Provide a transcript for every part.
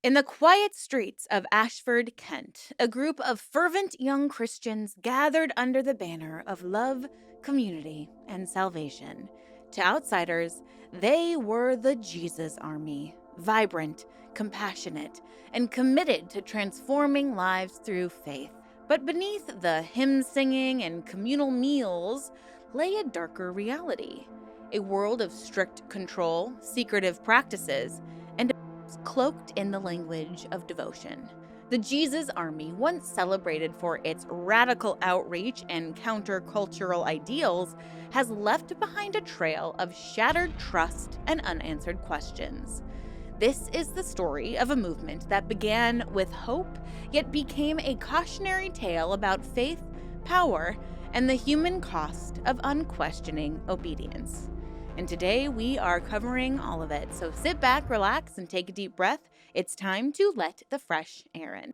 In the quiet streets of Ashford, Kent, a group of fervent young Christians gathered under the banner of love, community, and salvation. To outsiders, they were the Jesus Army, vibrant, compassionate, and committed to transforming lives through faith. But beneath the hymn singing and communal meals lay a darker reality, a world of strict control, secretive practices, and cloaked in the language of devotion. The Jesus Army, once celebrated for its radical outreach and countercultural ideals, has left behind a trail of shattered trust and unanswered questions. This is the story of a movement that began with hope, yet became a cautionary tale about faith, power, and the human cost of unquestioning obedience. And today we are covering all of it. So sit back, relax, and take a deep breath. It's time to let the fresh air in.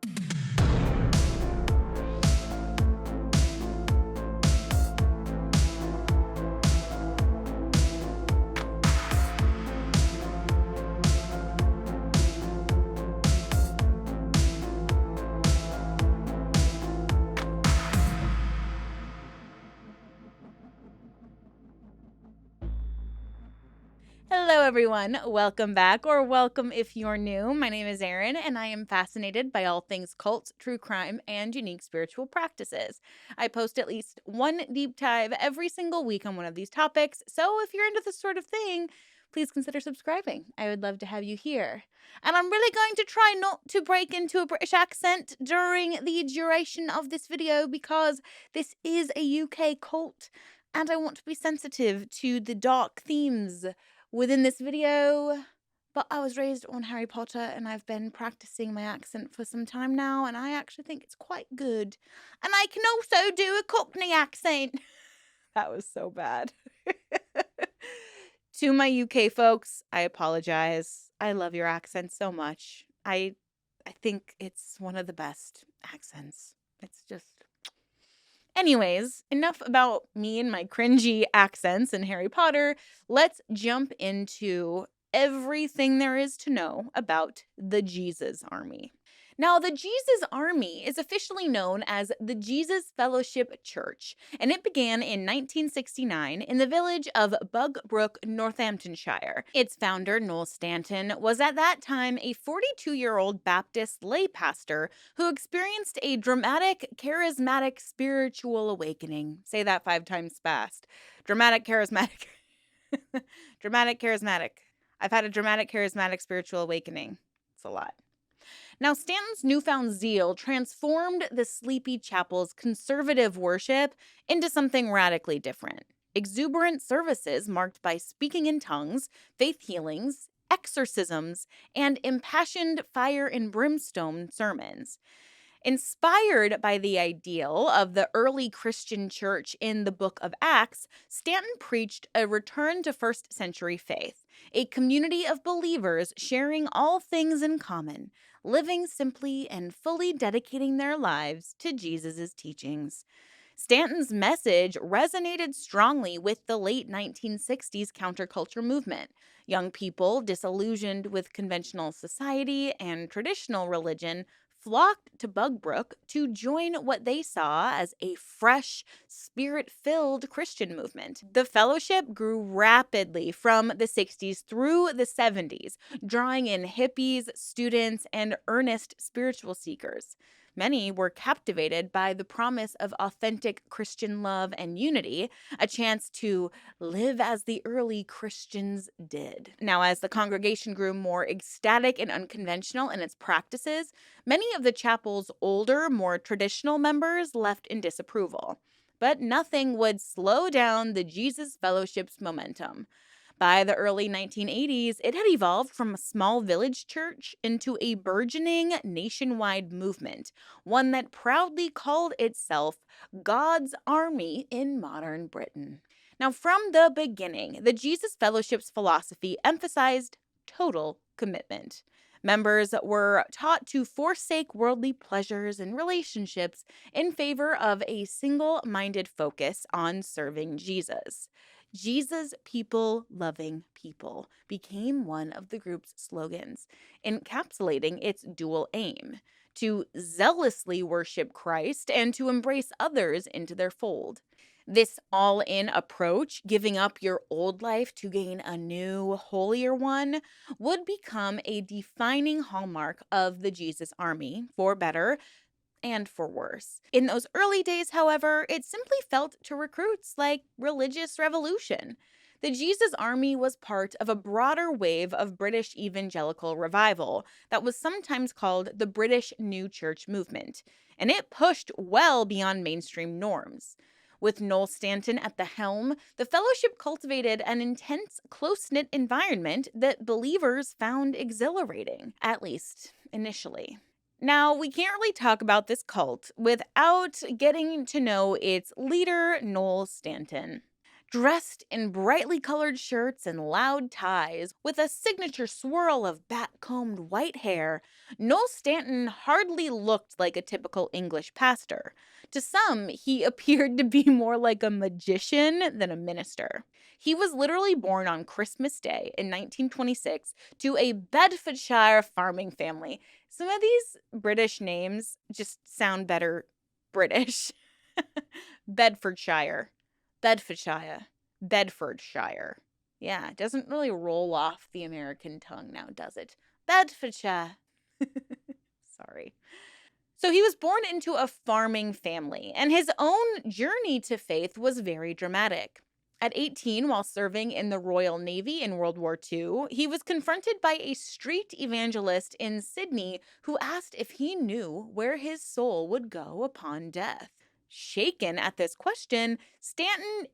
Hello, everyone. Welcome back, or welcome if you're new. My name is Erin, and I am fascinated by all things cults, true crime, and unique spiritual practices. I post at least one deep dive every single week on one of these topics, so if you're into this sort of thing, please consider subscribing. I would love to have you here. And I'm really going to try not to break into a British accent during the duration of this video because this is a UK cult, and I want to be sensitive to the dark themes within this video. But I was raised on Harry Potter and I've been practicing my accent for some time now, and I actually think it's quite good. And I can also do a Cockney accent. That was so bad. To my UK folks, I apologize. I love your accent so much. I think it's one of the best accents. It's just... Anyways, enough about me and my cringy accents and Harry Potter. Let's jump into everything there is to know about the Jesus Army. Now, the Jesus Army is officially known as the Jesus Fellowship Church, and it began in 1969 in the village of Bugbrook, Northamptonshire. Its founder, Noel Stanton, was at that time a 42-year-old Baptist lay pastor who experienced a dramatic, charismatic spiritual awakening. Say that 5 times fast. Dramatic, charismatic. Dramatic, charismatic. I've had a dramatic, charismatic spiritual awakening. It's a lot. Now, Stanton's newfound zeal transformed the Sleepy Chapel's conservative worship into something radically different. Exuberant services marked by speaking in tongues, faith healings, exorcisms, and impassioned fire and brimstone sermons. Inspired by the ideal of the early Christian church in the book of Acts, Stanton preached a return to first century faith, a community of believers sharing all things in common, living simply and fully dedicating their lives to Jesus' teachings. Stanton's message resonated strongly with the late 1960s counterculture movement. Young people, disillusioned with conventional society and traditional religion, flocked to Bugbrook to join what they saw as a fresh, spirit-filled Christian movement. The fellowship grew rapidly from the 60s through the 70s, drawing in hippies, students, and earnest spiritual seekers. Many were captivated by the promise of authentic Christian love and unity, a chance to live as the early Christians did. Now, as the congregation grew more ecstatic and unconventional in its practices, many of the chapel's older, more traditional members left in disapproval. But nothing would slow down the Jesus Fellowship's momentum. By the early 1980s, it had evolved from a small village church into a burgeoning nationwide movement, one that proudly called itself God's Army in modern Britain. Now, from the beginning, the Jesus Fellowship's philosophy emphasized total commitment. Members were taught to forsake worldly pleasures and relationships in favor of a single-minded focus on serving Jesus. Jesus people loving people became one of the group's slogans, encapsulating its dual aim to zealously worship Christ and to embrace others into their fold. This all in approach, giving up your old life to gain a new, holier one, would become a defining hallmark of the Jesus Army, for better and for worse. In those early days, however, it simply felt to recruits like religious revolution. The Jesus Army was part of a broader wave of British evangelical revival that was sometimes called the British New Church Movement, and it pushed well beyond mainstream norms. With Noel Stanton at the helm, the fellowship cultivated an intense, close-knit environment that believers found exhilarating, at least initially. Now, we can't really talk about this cult without getting to know its leader, Noel Stanton. Dressed in brightly colored shirts and loud ties, with a signature swirl of bat-combed white hair, Noel Stanton hardly looked like a typical English pastor. To some, he appeared to be more like a magician than a minister. He was literally born on Christmas Day in 1926 to a Bedfordshire farming family. Some of these British names just sound better British. Bedfordshire. Bedfordshire. Bedfordshire. Yeah, it doesn't really roll off the American tongue now, does it? Bedfordshire. Sorry. So he was born into a farming family, and his own journey to faith was very dramatic. At 18, while serving in the Royal Navy in World War II, he was confronted by a street evangelist in Sydney who asked if he knew where his soul would go upon death. Shaken at this question, Stanton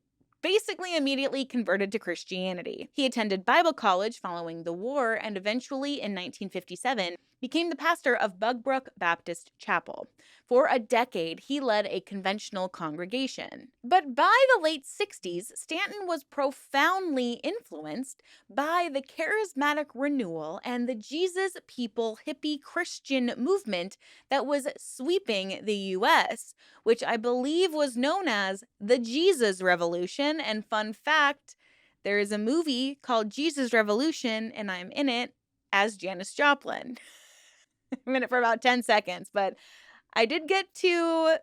basically immediately converted to Christianity. He attended Bible college following the war and eventually, in 1957, became the pastor of Bugbrook Baptist Chapel. For a decade, he led a conventional congregation. But by the late 60s, Stanton was profoundly influenced by the charismatic renewal and the Jesus people hippie Christian movement that was sweeping the U.S., which I believe was known as the Jesus Revolution. And fun fact, there is a movie called Jesus Revolution, and I'm in it as Janis Joplin. I'm in it for about 10 seconds, but I did get to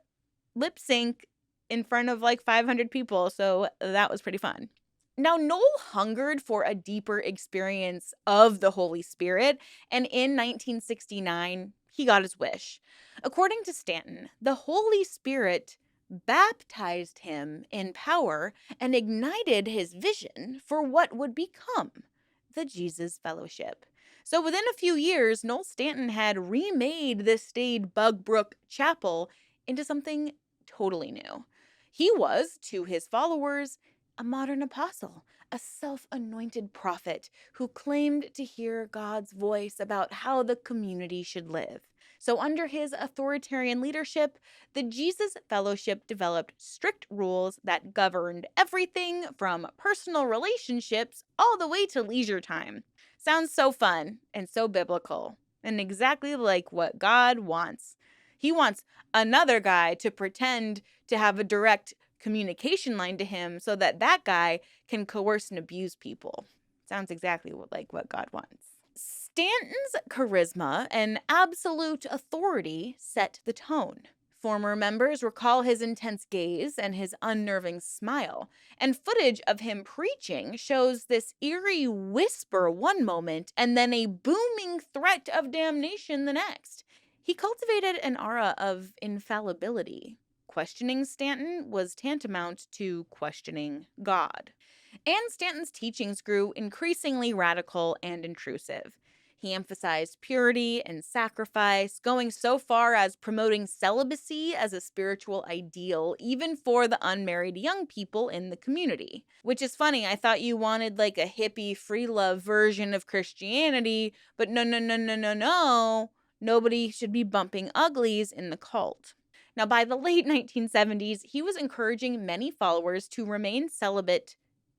lip sync in front of like 500 people, so that was pretty fun. Now, Noel hungered for a deeper experience of the Holy Spirit, and in 1969, he got his wish. According to Stanton, the Holy Spirit baptized him in power and ignited his vision for what would become the Jesus Fellowship. So within a few years, Noel Stanton had remade the staid Bugbrook Chapel into something totally new. He was, to his followers, a modern apostle, a self-anointed prophet who claimed to hear God's voice about how the community should live. So under his authoritarian leadership, the Jesus Fellowship developed strict rules that governed everything from personal relationships all the way to leisure time. Sounds so fun and so biblical, and exactly like what God wants. He wants another guy to pretend to have a direct communication line to him so that that guy can coerce and abuse people. Sounds exactly like what God wants. Stanton's charisma and absolute authority set the tone. Former members recall his intense gaze and his unnerving smile, and footage of him preaching shows this eerie whisper one moment and then a booming threat of damnation the next. He cultivated an aura of infallibility. Questioning Stanton was tantamount to questioning God. And Stanton's teachings grew increasingly radical and intrusive. He emphasized purity and sacrifice, going so far as promoting celibacy as a spiritual ideal, even for the unmarried young people in the community. Which is funny, I thought you wanted like a hippie free love version of Christianity, but no. Nobody should be bumping uglies in the cult. Now, by the late 1970s, he was encouraging many followers to remain celibate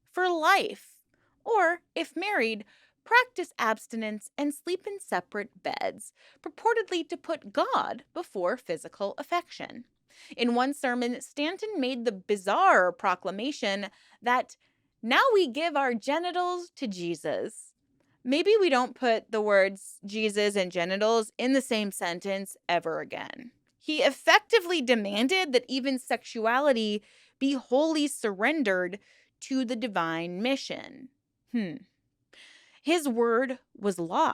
for life, or, if married, practice abstinence and sleep in separate beds, purportedly to put God before physical affection. In one sermon, Stanton made the bizarre proclamation that Now we give our genitals to Jesus. Maybe we don't put the words Jesus and genitals in the same sentence ever again. He effectively demanded that even sexuality be wholly surrendered to the divine mission. His word was law.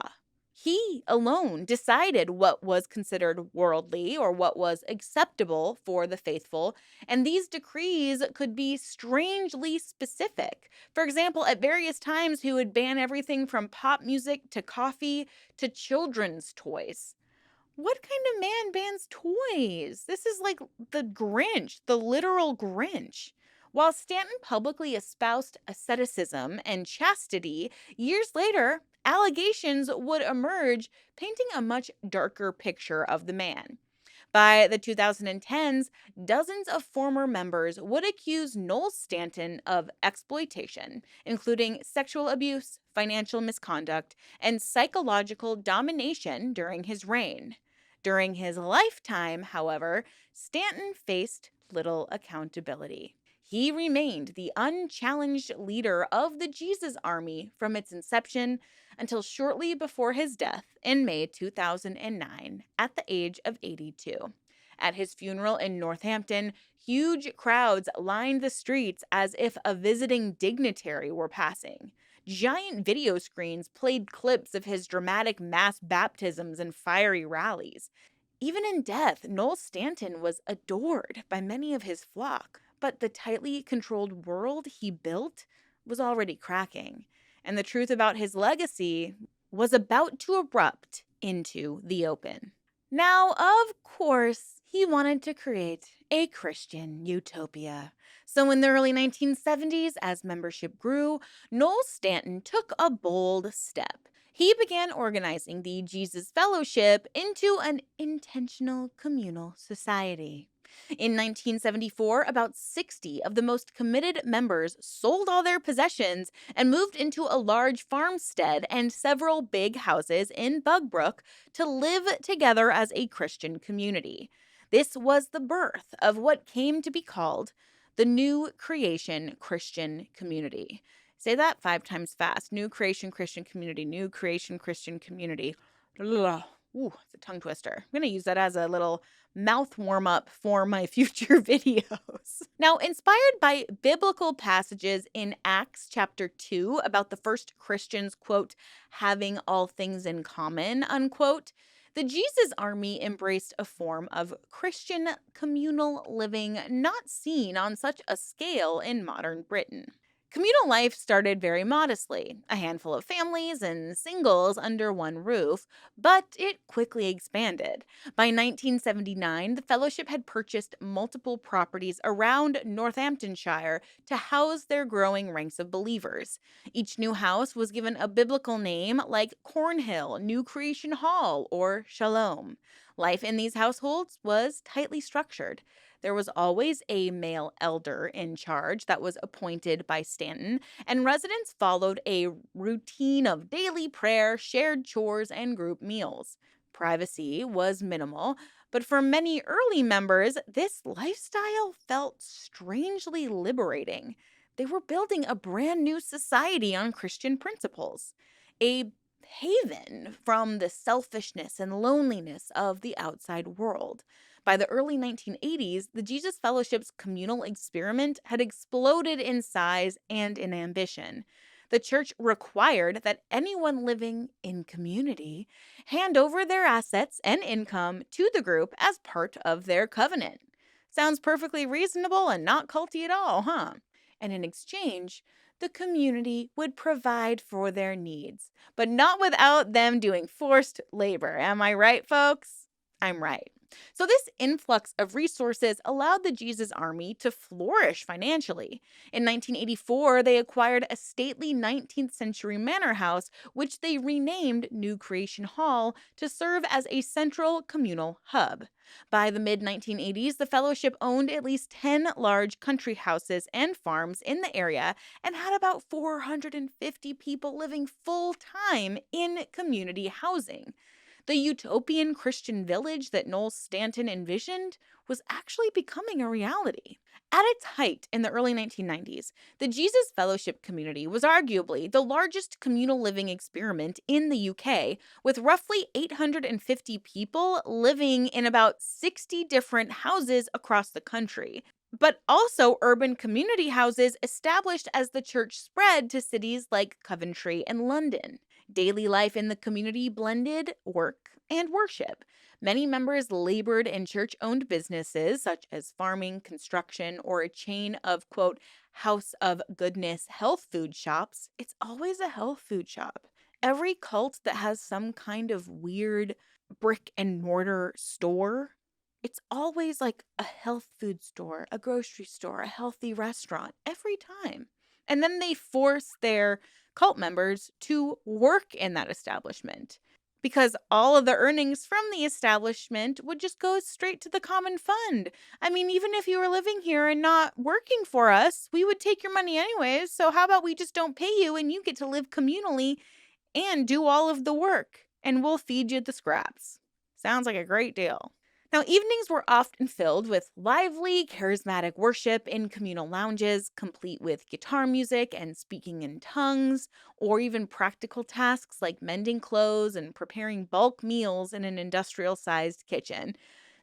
He alone decided what was considered worldly or what was acceptable for the faithful, and these decrees could be strangely specific. For example, at various times, he would ban everything from pop music to coffee to children's toys. What kind of man bans toys? This is like the Grinch, the literal Grinch. While Stanton publicly espoused asceticism and chastity, years later, allegations would emerge painting a much darker picture of the man. By the 2010s, dozens of former members would accuse Noel Stanton of exploitation, including sexual abuse, financial misconduct, and psychological domination during his reign. During his lifetime, however, Stanton faced little accountability. He remained the unchallenged leader of the Jesus Army from its inception until shortly before his death in May 2009 at the age of 82. At his funeral in Northampton, huge crowds lined the streets as if a visiting dignitary were passing. Giant video screens played clips of his dramatic mass baptisms and fiery rallies. Even in death, Noel Stanton was adored by many of his flock, but the tightly controlled world he built was already cracking, and the truth about his legacy was about to erupt into the open. Now, of course, he wanted to create a Christian utopia. So in the early 1970s, as membership grew, Noel Stanton took a bold step. He began organizing the Jesus Fellowship into an intentional communal society. In 1974, about 60 of the most committed members sold all their possessions and moved into a large farmstead and several big houses in Bugbrook to live together as a Christian community. This was the birth of what came to be called the New Creation Christian Community. Say that 5 times fast. New Creation Christian Community. New Creation Christian Community. Ugh. Ooh, it's a tongue twister. I'm going to use that as a little mouth warm up for my future videos. Now, inspired by biblical passages in Acts chapter 2 about the first Christians, quote, having all things in common, unquote, the Jesus Army embraced a form of Christian communal living not seen on such a scale in modern Britain. Communal life started very modestly, a handful of families and singles under one roof, but it quickly expanded. By 1979, the fellowship had purchased multiple properties around Northamptonshire to house their growing ranks of believers. Each new house was given a biblical name like Cornhill, New Creation Hall, or Shalom. Life in these households was tightly structured. There was always a male elder in charge that was appointed by Stanton, and residents followed a routine of daily prayer, shared chores, and group meals. Privacy was minimal, but for many early members, this lifestyle felt strangely liberating. They were building a brand new society on Christian principles, a haven from the selfishness and loneliness of the outside world. By the early 1980s, the Jesus Fellowship's communal experiment had exploded in size and in ambition. The church required that anyone living in community hand over their assets and income to the group as part of their covenant. Sounds perfectly reasonable and not culty at all, huh? And in exchange, the community would provide for their needs, but not without them doing forced labor. Am I right, folks? I'm right. So, this influx of resources allowed the Jesus Army to flourish financially. In 1984, they acquired a stately 19th century manor house, which they renamed New Creation Hall to serve as a central communal hub. By the mid 1980s, the fellowship owned at least 10 large country houses and farms in the area and had about 450 people living full time in community housing. The utopian Christian village that Noel Stanton envisioned was actually becoming a reality. At its height in the early 1990s, the Jesus Fellowship community was arguably the largest communal living experiment in the UK, with roughly 850 people living in about 60 different houses across the country, but also urban community houses established as the church spread to cities like Coventry and London. Daily life in the community blended work and worship. Many members labored in church owned businesses such as farming, construction, or a chain of, quote, house of goodness health food shops. It's always a health food shop. Every cult that has some kind of weird brick and mortar store, it's always like a health food store, a grocery store, a healthy restaurant every time. And then they force their cult members to work in that establishment because all of the earnings from the establishment would just go straight to the common fund. I mean, even if you were living here and not working for us, we would take your money anyways. So how about we just don't pay you and you get to live communally and do all of the work and we'll feed you the scraps. Sounds like a great deal. Now, evenings were often filled with lively, charismatic worship in communal lounges, complete with guitar music and speaking in tongues, or even practical tasks like mending clothes and preparing bulk meals in an industrial-sized kitchen.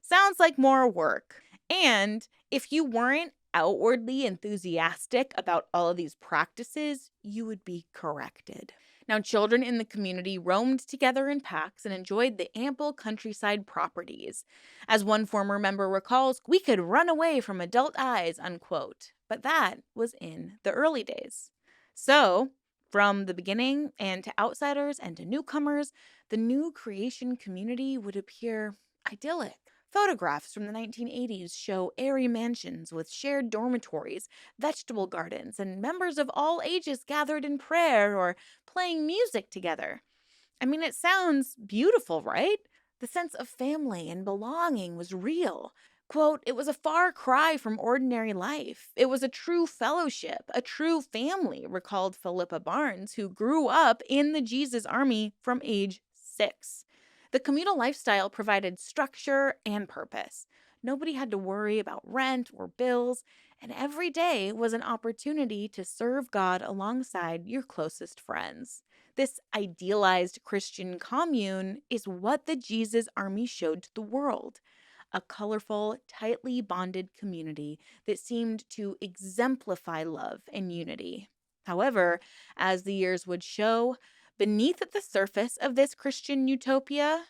Sounds like more work. And if you weren't outwardly enthusiastic about all of these practices, you would be corrected. Now, children in the community roamed together in packs and enjoyed the ample countryside properties. As one former member recalls, we could run away from adult eyes, unquote. But that was in the early days. So, from the beginning and to outsiders and to newcomers, the new creation community would appear idyllic. Photographs from the 1980s show airy mansions with shared dormitories, vegetable gardens, and members of all ages gathered in prayer or playing music together. I mean, it sounds beautiful, right? The sense of family and belonging was real. Quote, it was a far cry from ordinary life. It was a true fellowship, a true family, recalled Philippa Barnes, who grew up in the Jesus Army from age 6. The communal lifestyle provided structure and purpose. Nobody had to worry about rent or bills, and every day was an opportunity to serve God alongside your closest friends. This idealized Christian commune is what the Jesus Army showed to the world. A colorful, tightly bonded community that seemed to exemplify love and unity. However, as the years would show, beneath the surface of this Christian utopia,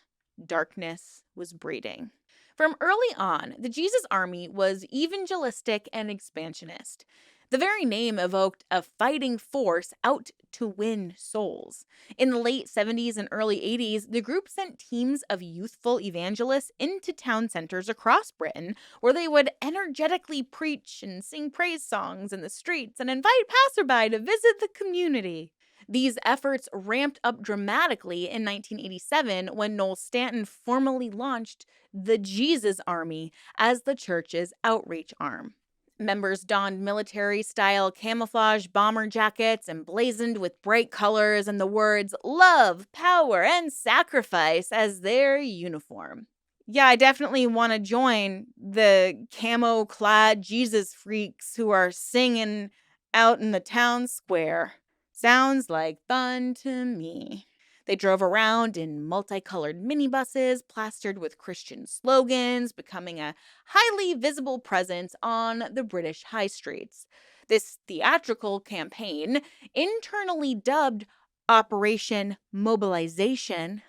darkness was breeding. From early on, the Jesus Army was evangelistic and expansionist. The very name evoked a fighting force out to win souls. In the late 70s and early 80s, the group sent teams of youthful evangelists into town centers across Britain, where they would energetically preach and sing praise songs in the streets and invite passerby to visit the community. These efforts ramped up dramatically in 1987 when Noel Stanton formally launched the Jesus Army as the church's outreach arm. Members donned military-style camouflage bomber jackets emblazoned with bright colors and the words love, power, and sacrifice as their uniform. Yeah, I definitely want to join the camo-clad Jesus freaks who are singing out in the town square. Sounds like fun to me. They drove around in multicolored minibuses plastered with Christian slogans, becoming a highly visible presence on the British high streets. This theatrical campaign, internally dubbed Operation Mobilization,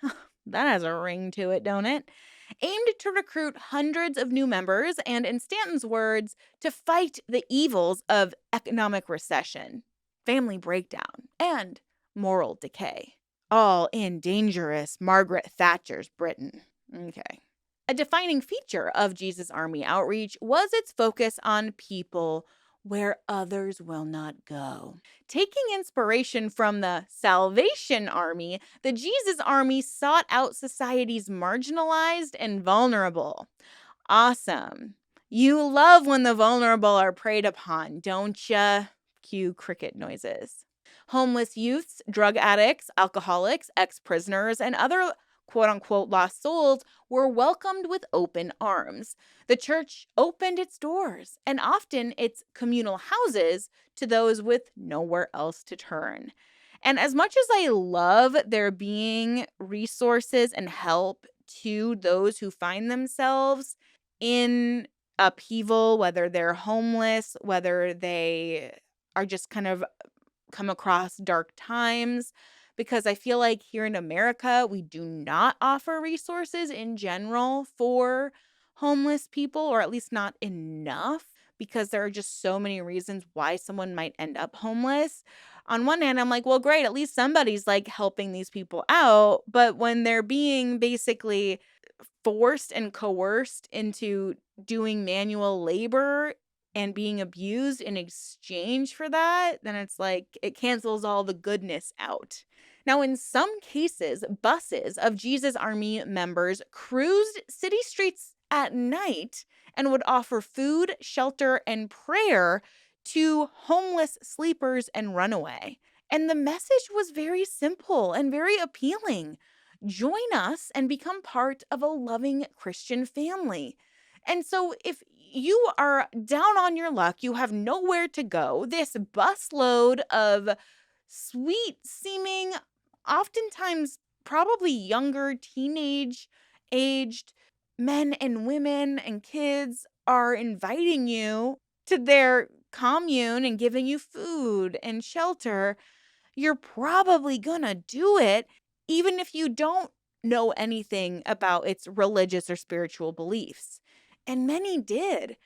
that has a ring to it, don't it? Aimed to recruit hundreds of new members and, in Stanton's words, to fight the evils of economic recession, family breakdown, and moral decay. All in dangerous Margaret Thatcher's Britain. Okay. A defining feature of Jesus Army outreach was its focus on people where others will not go. Taking inspiration from the Salvation Army, the Jesus Army sought out society's marginalized and vulnerable. Awesome. You love when the vulnerable are preyed upon, don't ya? Cue cricket noises. Homeless youths, drug addicts, alcoholics, ex-prisoners, and other quote-unquote lost souls were welcomed with open arms. The church opened its doors and often its communal houses to those with nowhere else to turn. And as much as I love there being resources and help to those who find themselves in upheaval, whether they're homeless, whether they are just kind of come across dark times, because I feel like here in America, we do not offer resources in general for homeless people, or at least not enough, because there are just so many reasons why someone might end up homeless. On one hand, I'm like, well, great, at least somebody's like helping these people out. But when they're being basically forced and coerced into doing manual labor and being abused in exchange for that, then it's like it cancels all the goodness out. Now, in some cases, buses of Jesus Army members cruised city streets at night and would offer food, shelter, and prayer to homeless sleepers and runaway. And the message was very simple and very appealing. Join us and become part of a loving Christian family. And so, if you are down on your luck, you have nowhere to go, this busload of sweet seeming, oftentimes probably younger, teenage aged men and women and kids are inviting you to their commune and giving you food and shelter, you're probably gonna do it, even if you don't know anything about its religious or spiritual beliefs. And many did.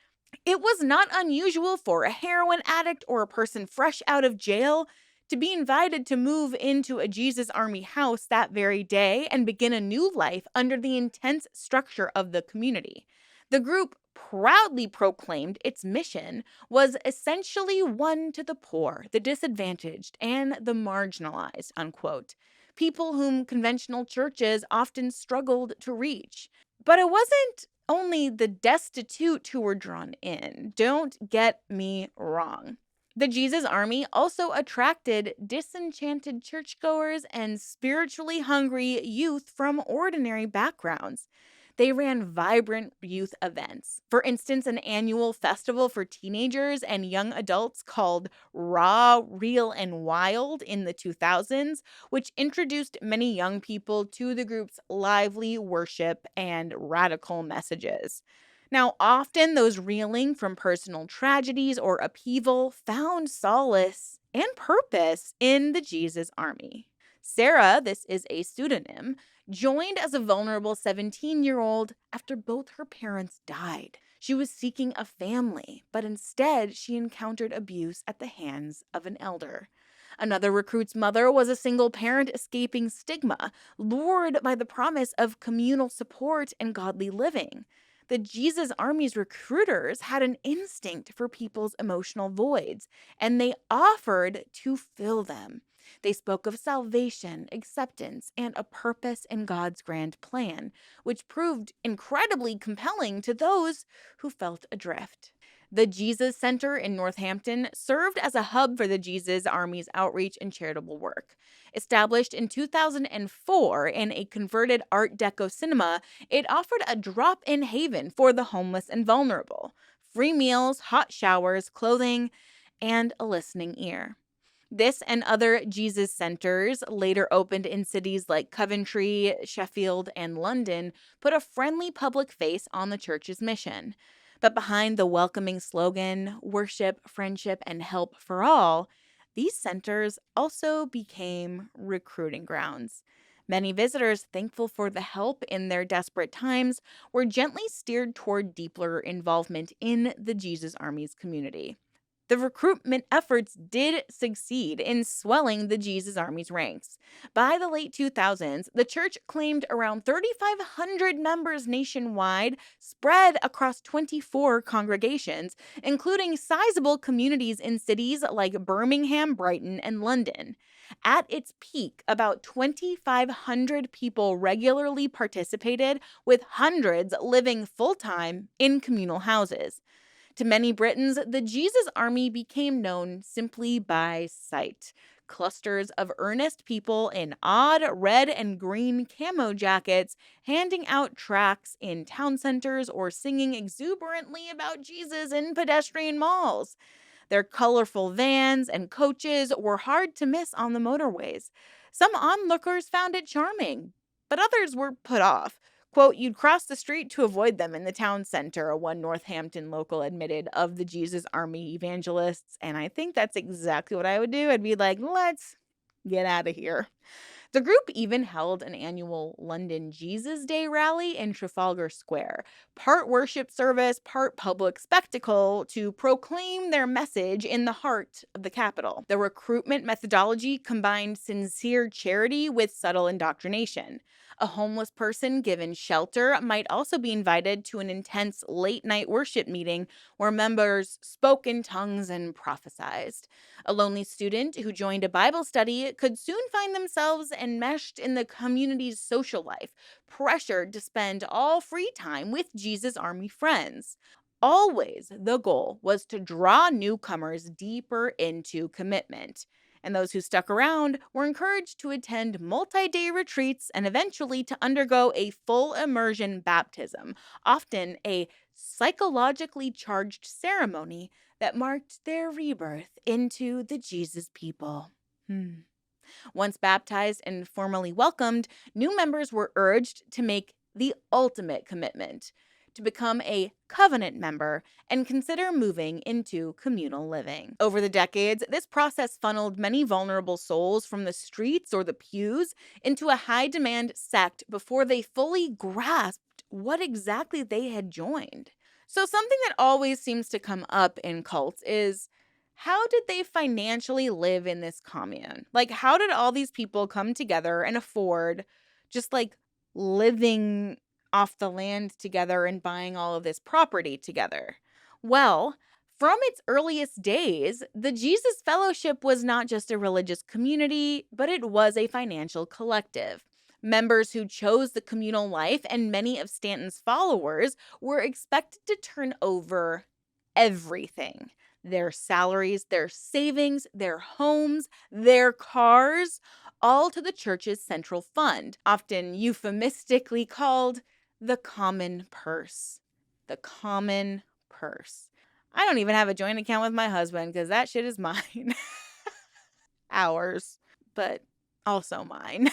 It was not unusual for a heroin addict or a person fresh out of jail to be invited to move into a Jesus Army house that very day and begin a new life under the intense structure of the community. The group proudly proclaimed its mission was essentially one to the poor, the disadvantaged, and the marginalized, unquote, people whom conventional churches often struggled to reach. But it wasn't only the destitute who were drawn in. Don't get me wrong. The Jesus Army also attracted disenchanted churchgoers and spiritually hungry youth from ordinary backgrounds. They ran vibrant youth events. For instance, an annual festival for teenagers and young adults called Raw, Real, and Wild in the 2000s, which introduced many young people to the group's lively worship and radical messages. Now, often those reeling from personal tragedies or upheaval found solace and purpose in the Jesus Army. Sarah, this is a pseudonym, joined as a vulnerable 17-year-old after both her parents died. She was seeking a family, but instead she encountered abuse at the hands of an elder. Another recruit's mother was a single parent escaping stigma, lured by the promise of communal support and godly living. The Jesus Army's recruiters had an instinct for people's emotional voids, and they offered to fill them. They spoke of salvation, acceptance, and a purpose in God's grand plan, which proved incredibly compelling to those who felt adrift. The Jesus Center in Northampton served as a hub for the Jesus Army's outreach and charitable work. Established in 2004 in a converted Art Deco cinema, it offered a drop-in haven for the homeless and vulnerable. Free meals, hot showers, clothing, and a listening ear. This and other Jesus centers, later opened in cities like Coventry, Sheffield, and London, put a friendly public face on the church's mission. But behind the welcoming slogan, worship, friendship, and help for all, these centers also became recruiting grounds. Many visitors, thankful for the help in their desperate times, were gently steered toward deeper involvement in the Jesus Army's community. The recruitment efforts did succeed in swelling the Jesus Army's ranks. By the late 2000s, the church claimed around 3,500 members nationwide, spread across 24 congregations, including sizable communities in cities like Birmingham, Brighton, and London. At its peak, about 2,500 people regularly participated, with hundreds living full-time in communal houses. To many Britons, the Jesus Army became known simply by sight. Clusters of earnest people in odd red and green camo jackets handing out tracts in town centers or singing exuberantly about Jesus in pedestrian malls. Their colorful vans and coaches were hard to miss on the motorways. Some onlookers found it charming, but others were put off. Quote, you'd cross the street to avoid them in the town center, one Northampton local admitted of the Jesus Army evangelists. And I think that's exactly what I would do. I'd be like, let's get out of here. The group even held an annual London Jesus Day rally in Trafalgar Square, part worship service, part public spectacle to proclaim their message in the heart of the capital. The recruitment methodology combined sincere charity with subtle indoctrination. A homeless person given shelter might also be invited to an intense late-night worship meeting where members spoke in tongues and prophesied. A lonely student who joined a Bible study could soon find themselves enmeshed in the community's social life, pressured to spend all free time with Jesus' Army friends. Always, the goal was to draw newcomers deeper into commitment. And those who stuck around were encouraged to attend multi day retreats and eventually to undergo a full immersion baptism, often a psychologically charged ceremony that marked their rebirth into the Jesus people. Once baptized and formally welcomed, new members were urged to make the ultimate commitment to become a covenant member and consider moving into communal living. Over the decades, this process funneled many vulnerable souls from the streets or the pews into a high-demand sect before they fully grasped what exactly they had joined. So something that always seems to come up in cults is, how did they financially live in this commune? Like, how did all these people come together and afford just like living off the land together and buying all of this property together? Well, from its earliest days, the Jesus Fellowship was not just a religious community, but it was a financial collective. Members who chose the communal life and many of Stanton's followers were expected to turn over everything: their salaries, their savings, their homes, their cars, all to the church's central fund, often euphemistically called the common purse. The common purse. I don't even have a joint account with my husband because that shit is mine. Ours, but also mine.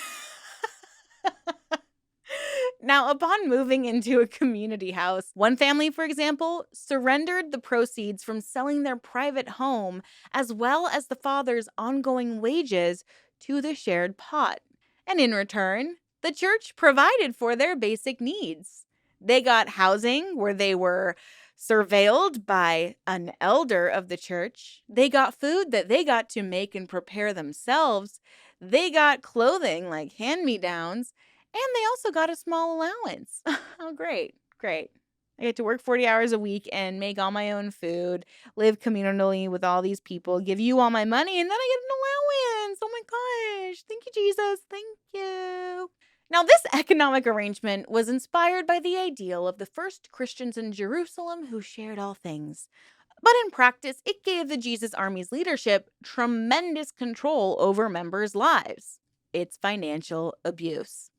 Now, upon moving into a community house, one family, for example, surrendered the proceeds from selling their private home as well as the father's ongoing wages to the shared pot. And in return, the church provided for their basic needs. They got housing where they were surveilled by an elder of the church. They got food that they got to make and prepare themselves. They got clothing like hand-me-downs. And they also got a small allowance. Oh, great, great. I get to work 40 hours a week and make all my own food, live communally with all these people, give you all my money, and then I get an allowance. Oh my gosh. Thank you, Jesus. Thank you. Now, this economic arrangement was inspired by the ideal of the first Christians in Jerusalem who shared all things. But in practice, it gave the Jesus Army's leadership tremendous control over members' lives. It's financial abuse.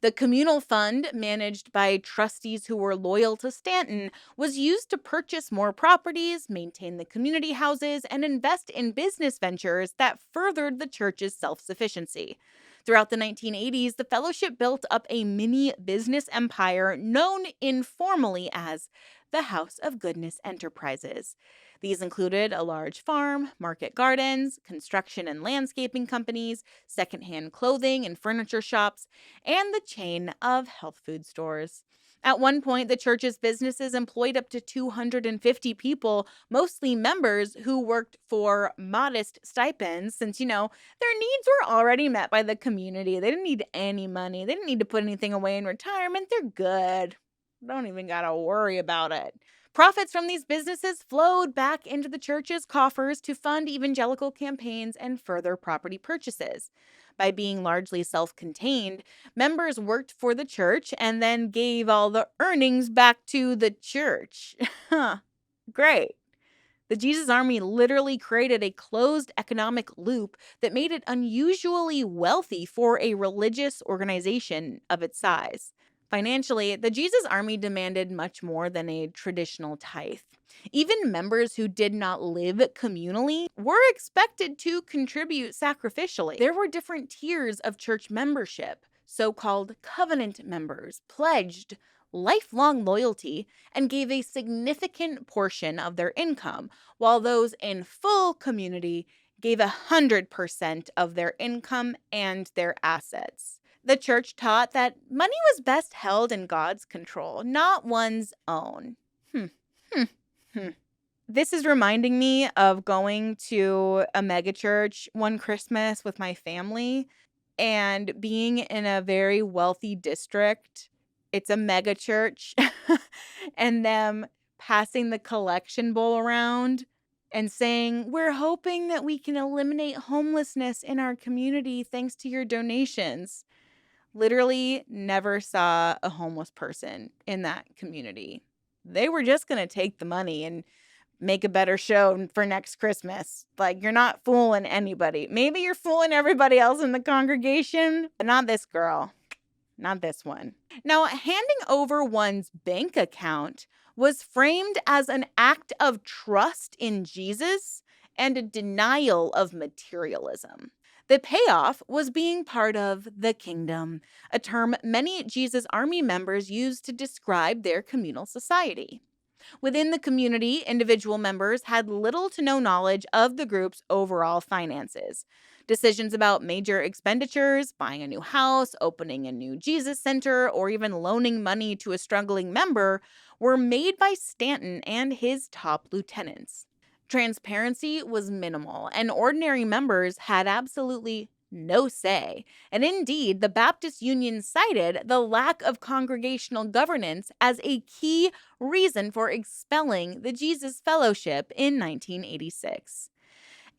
The communal fund, managed by trustees who were loyal to Stanton, was used to purchase more properties, maintain the community houses, and invest in business ventures that furthered the church's self-sufficiency. Throughout the 1980s, the fellowship built up a mini business empire known informally as the House of Goodness Enterprises. These included a large farm, market gardens, construction and landscaping companies, secondhand clothing and furniture shops, and the chain of health food stores. At one point, the church's businesses employed up to 250 people, mostly members who worked for modest stipends since, their needs were already met by the community. They didn't need any money. They didn't need to put anything away in retirement. They're good. Don't even gotta worry about it. Profits from these businesses flowed back into the church's coffers to fund evangelical campaigns and further property purchases. By being largely self-contained, members worked for the church and then gave all the earnings back to the church. Great. The Jesus Army literally created a closed economic loop that made it unusually wealthy for a religious organization of its size. Financially, the Jesus Army demanded much more than a traditional tithe. Even members who did not live communally were expected to contribute sacrificially. There were different tiers of church membership. So-called covenant members pledged lifelong loyalty and gave a significant portion of their income, while those in full community gave 100% of their income and their assets. The church taught that money was best held in God's control, not one's own. Hmm. Hmm. Hmm. This is reminding me of going to a megachurch one Christmas with my family and being in a very wealthy district. It's a mega church and them passing the collection bowl around and saying, "We're hoping that we can eliminate homelessness in our community thanks to your donations." Literally never saw a homeless person in that community. They were just going to take the money and make a better show for next Christmas. Like, you're not fooling anybody. Maybe you're fooling everybody else in the congregation, but not this girl. Not this one. Now, handing over one's bank account was framed as an act of trust in Jesus and a denial of materialism. The payoff was being part of the kingdom, a term many Jesus Army members used to describe their communal society. Within the community, individual members had little to no knowledge of the group's overall finances. Decisions about major expenditures, buying a new house, opening a new Jesus center, or even loaning money to a struggling member were made by Stanton and his top lieutenants. Transparency was minimal, and ordinary members had absolutely no say. And indeed, the Baptist Union cited the lack of congregational governance as a key reason for expelling the Jesus Fellowship in 1986.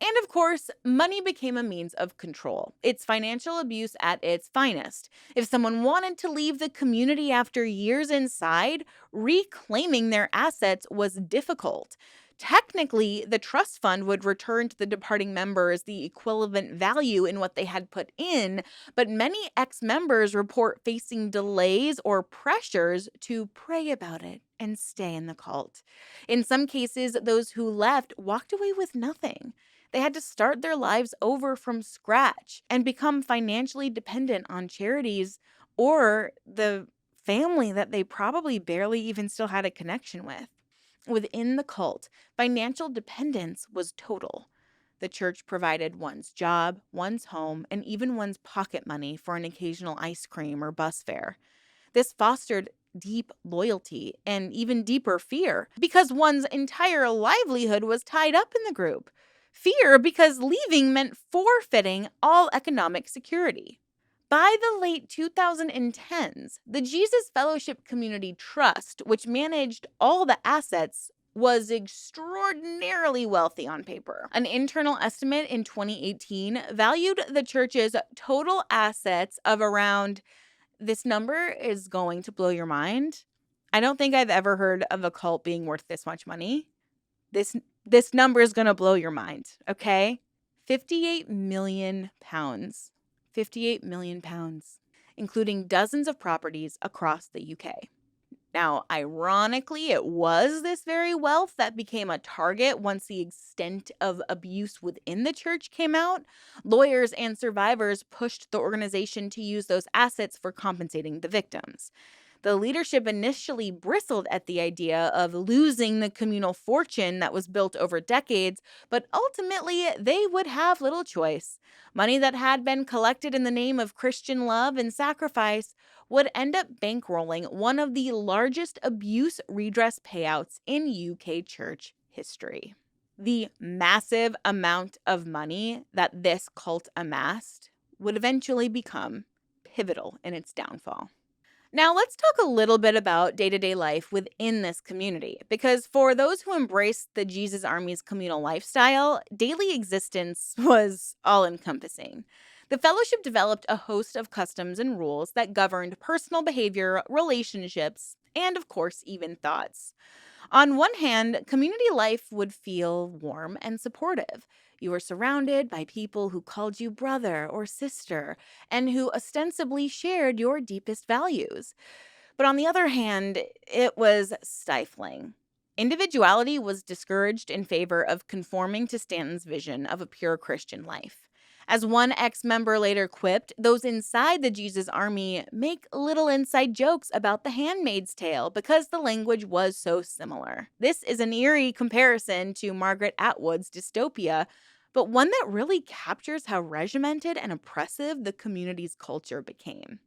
And of course, money became a means of control. It's financial abuse at its finest. If someone wanted to leave the community after years inside, reclaiming their assets was difficult. Technically, the trust fund would return to the departing members the equivalent value in what they had put in, but many ex-members report facing delays or pressures to pray about it and stay in the cult. In some cases, those who left walked away with nothing. They had to start their lives over from scratch and become financially dependent on charities or the family that they probably barely even still had a connection with. Within the cult, financial dependence was total. The church provided one's job, one's home, and even one's pocket money for an occasional ice cream or bus fare. This fostered deep loyalty and even deeper fear because one's entire livelihood was tied up in the group. Fear because leaving meant forfeiting all economic security. By the late 2010s, the Jesus Fellowship Community Trust, which managed all the assets, was extraordinarily wealthy on paper. An internal estimate in 2018 valued the church's total assets of around, this number is going to blow your mind. I don't think I've ever heard of a cult being worth this much money. This number is going to blow your mind, okay? 58 million pounds. 58 million pounds, including dozens of properties across the UK. Now, ironically, it was this very wealth that became a target once the extent of abuse within the church came out. Lawyers and survivors pushed the organization to use those assets for compensating the victims. The leadership initially bristled at the idea of losing the communal fortune that was built over decades, but ultimately they would have little choice. Money that had been collected in the name of Christian love and sacrifice would end up bankrolling one of the largest abuse redress payouts in UK church history. The massive amount of money that this cult amassed would eventually become pivotal in its downfall. Now, let's talk a little bit about day-to-day life within this community, because for those who embraced the Jesus Army's communal lifestyle, daily existence was all-encompassing. The fellowship developed a host of customs and rules that governed personal behavior, relationships, and, of course, even thoughts. On one hand, community life would feel warm and supportive. You were surrounded by people who called you brother or sister and who ostensibly shared your deepest values. But on the other hand, it was stifling. Individuality was discouraged in favor of conforming to Stanton's vision of a pure Christian life. As one ex member later quipped, those inside the Jesus Army make little inside jokes about the Handmaid's Tale because the language was so similar. This is an eerie comparison to Margaret Atwood's dystopia, but one that really captures how regimented and oppressive the community's culture became.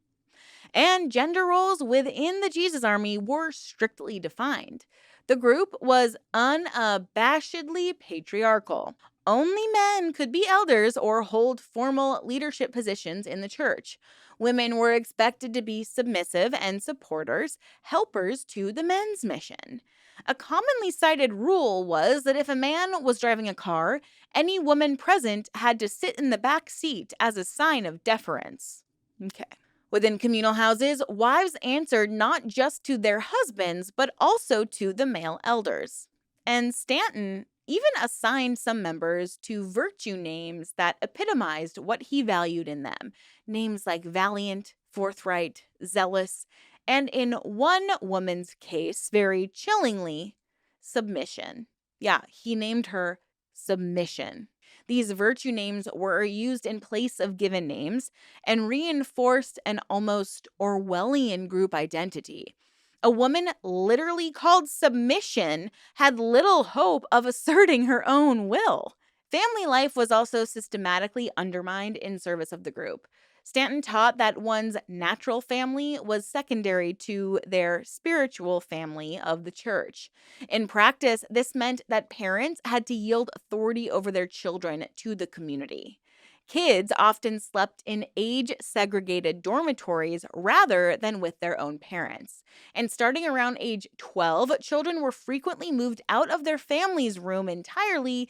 And gender roles within the Jesus Army were strictly defined. The group was unabashedly patriarchal. Only men could be elders or hold formal leadership positions in the church. Women were expected to be submissive and supporters, helpers to the men's mission. A commonly cited rule was that if a man was driving a car, any woman present had to sit in the back seat as a sign of deference. Okay. Within communal houses, wives answered not just to their husbands, but also to the male elders. And Stanton even assigned some members to virtue names that epitomized what he valued in them. Names like valiant, forthright, zealous, and in one woman's case, very chillingly, submission. Yeah, he named her Submission. These virtue names were used in place of given names and reinforced an almost Orwellian group identity. A woman literally called Submission had little hope of asserting her own will. Family life was also systematically undermined in service of the group. Stanton taught that one's natural family was secondary to their spiritual family of the church. In practice, this meant that parents had to yield authority over their children to the community. Kids often slept in age-segregated dormitories rather than with their own parents. And starting around age 12, children were frequently moved out of their family's room entirely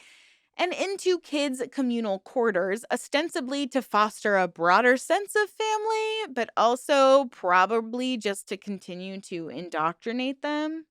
and into kids' communal quarters, ostensibly to foster a broader sense of family, but also probably just to continue to indoctrinate them.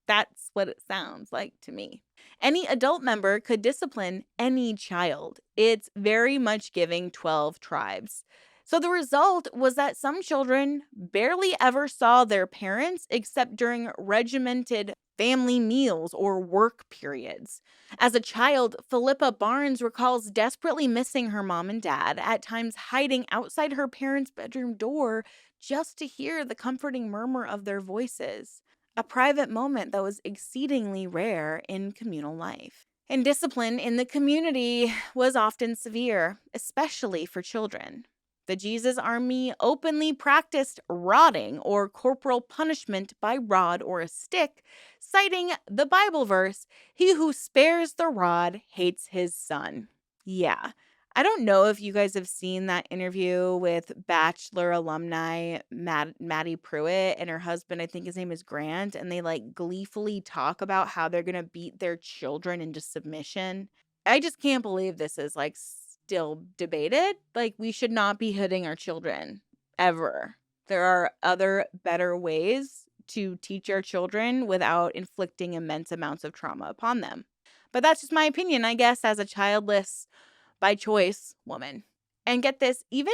That's what it sounds like to me. Any adult member could discipline any child. It's very much giving 12 tribes. So the result was that some children barely ever saw their parents except during regimented family meals or work periods. As a child, Philippa Barnes recalls desperately missing her mom and dad, at times hiding outside her parents' bedroom door just to hear the comforting murmur of their voices. A private moment that was exceedingly rare in communal life. And discipline in the community was often severe, especially for children. The Jesus Army openly practiced rodding or corporal punishment by rod or a stick, citing the Bible verse, "He who spares the rod hates his son." Yeah. I don't know if you guys have seen that interview with Bachelor alumni Maddie Pruitt and her husband, I think his name is Grant, and they like gleefully talk about how they're going to beat their children into submission. I just can't believe this is like still debated. Like, we should not be hitting our children ever. There are other better ways to teach our children without inflicting immense amounts of trauma upon them. But that's just my opinion, I guess, as a childless by choice woman. And get this, even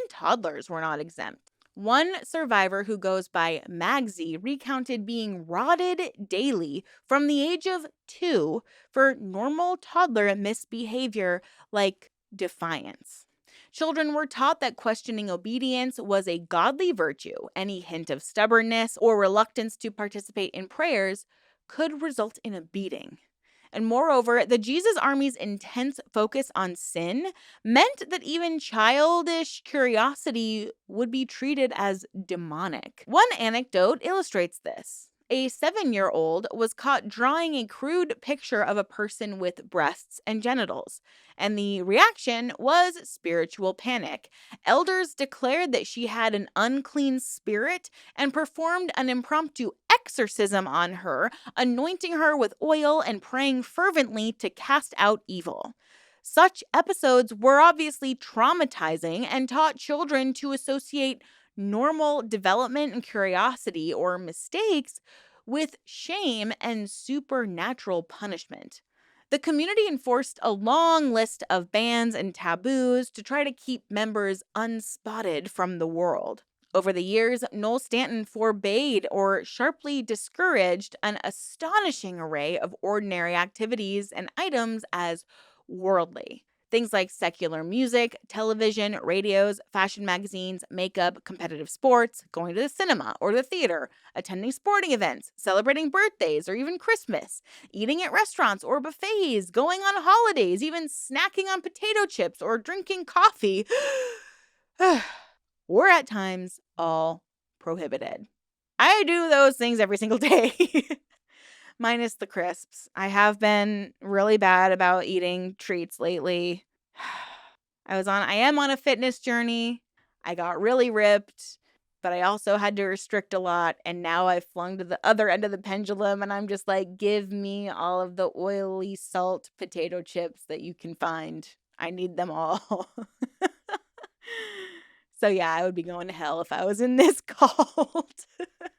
toddlers were not exempt. One survivor who goes by Magsy recounted being rodded daily from the age of 2 for normal toddler misbehavior like defiance. Children were taught that questioning obedience was a godly virtue. Any hint of stubbornness or reluctance to participate in prayers could result in a beating. And moreover, the Jesus Army's intense focus on sin meant that even childish curiosity would be treated as demonic. One anecdote illustrates this. A 7-year-old was caught drawing a crude picture of a person with breasts and genitals, and the reaction was spiritual panic. Elders declared that she had an unclean spirit and performed an impromptu exorcism on her, anointing her with oil and praying fervently to cast out evil. Such episodes were obviously traumatizing and taught children to associate normal development and curiosity or mistakes with shame and supernatural punishment. The community enforced a long list of bans and taboos to try to keep members unspotted from the world. Over the years, Noel Stanton forbade or sharply discouraged an astonishing array of ordinary activities and items as worldly. Things like secular music, television, radios, fashion magazines, makeup, competitive sports, going to the cinema or the theater, attending sporting events, celebrating birthdays or even Christmas, eating at restaurants or buffets, going on holidays, even snacking on potato chips or drinking coffee. Were at times all prohibited. I do those things every single day, minus the crisps. I have been really bad about eating treats lately. I am on a fitness journey. I got really ripped, but I also had to restrict a lot. And now I've flung to the other end of the pendulum and I'm just like, give me all of the oily salt potato chips that you can find. I need them all. So yeah, I would be going to hell if I was in this cult.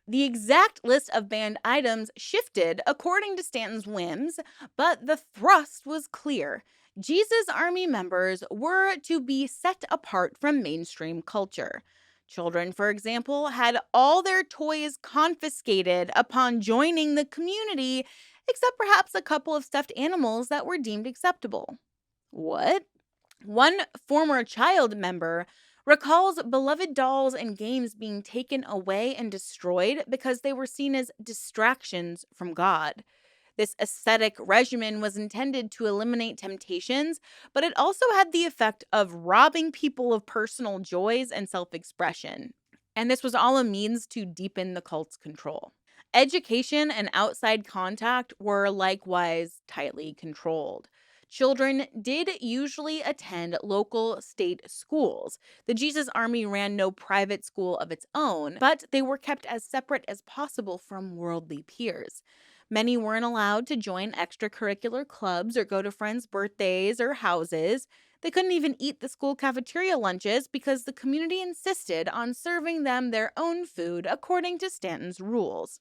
The exact list of banned items shifted according to Stanton's whims, but the thrust was clear. Jesus Army members were to be set apart from mainstream culture. Children, for example, had all their toys confiscated upon joining the community, except perhaps a couple of stuffed animals that were deemed acceptable. What? One former child member recalls beloved dolls and games being taken away and destroyed because they were seen as distractions from God. This ascetic regimen was intended to eliminate temptations, but it also had the effect of robbing people of personal joys and self expression. And this was all a means to deepen the cult's control. Education and outside contact were likewise tightly controlled. Children did usually attend local state schools. The Jesus Army ran no private school of its own, but they were kept as separate as possible from worldly peers. Many weren't allowed to join extracurricular clubs or go to friends' birthdays or houses. They couldn't even eat the school cafeteria lunches because the community insisted on serving them their own food according to Stanton's rules.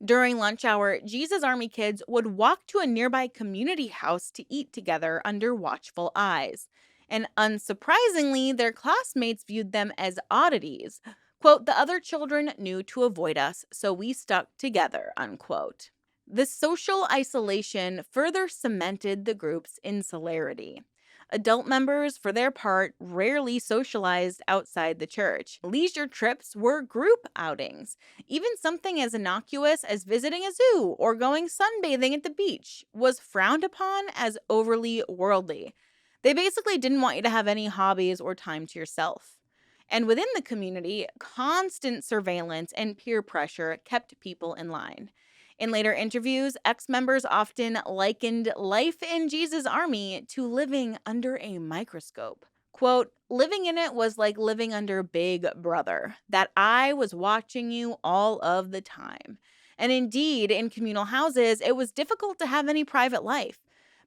During lunch hour, Jesus Army kids would walk to a nearby community house to eat together under watchful eyes. And unsurprisingly, their classmates viewed them as oddities. Quote, the other children knew to avoid us, so we stuck together, unquote. The social isolation further cemented the group's insularity. Adult members, for their part, rarely socialized outside the church. Leisure trips were group outings. Even something as innocuous as visiting a zoo or going sunbathing at the beach was frowned upon as overly worldly. They basically didn't want you to have any hobbies or time to yourself. And within the community, constant surveillance and peer pressure kept people in line. In later interviews, ex-members often likened life in Jesus' Army to living under a microscope. Quote, living in it was like living under Big Brother. That eye was watching you all of the time. And indeed, in communal houses, it was difficult to have any private life.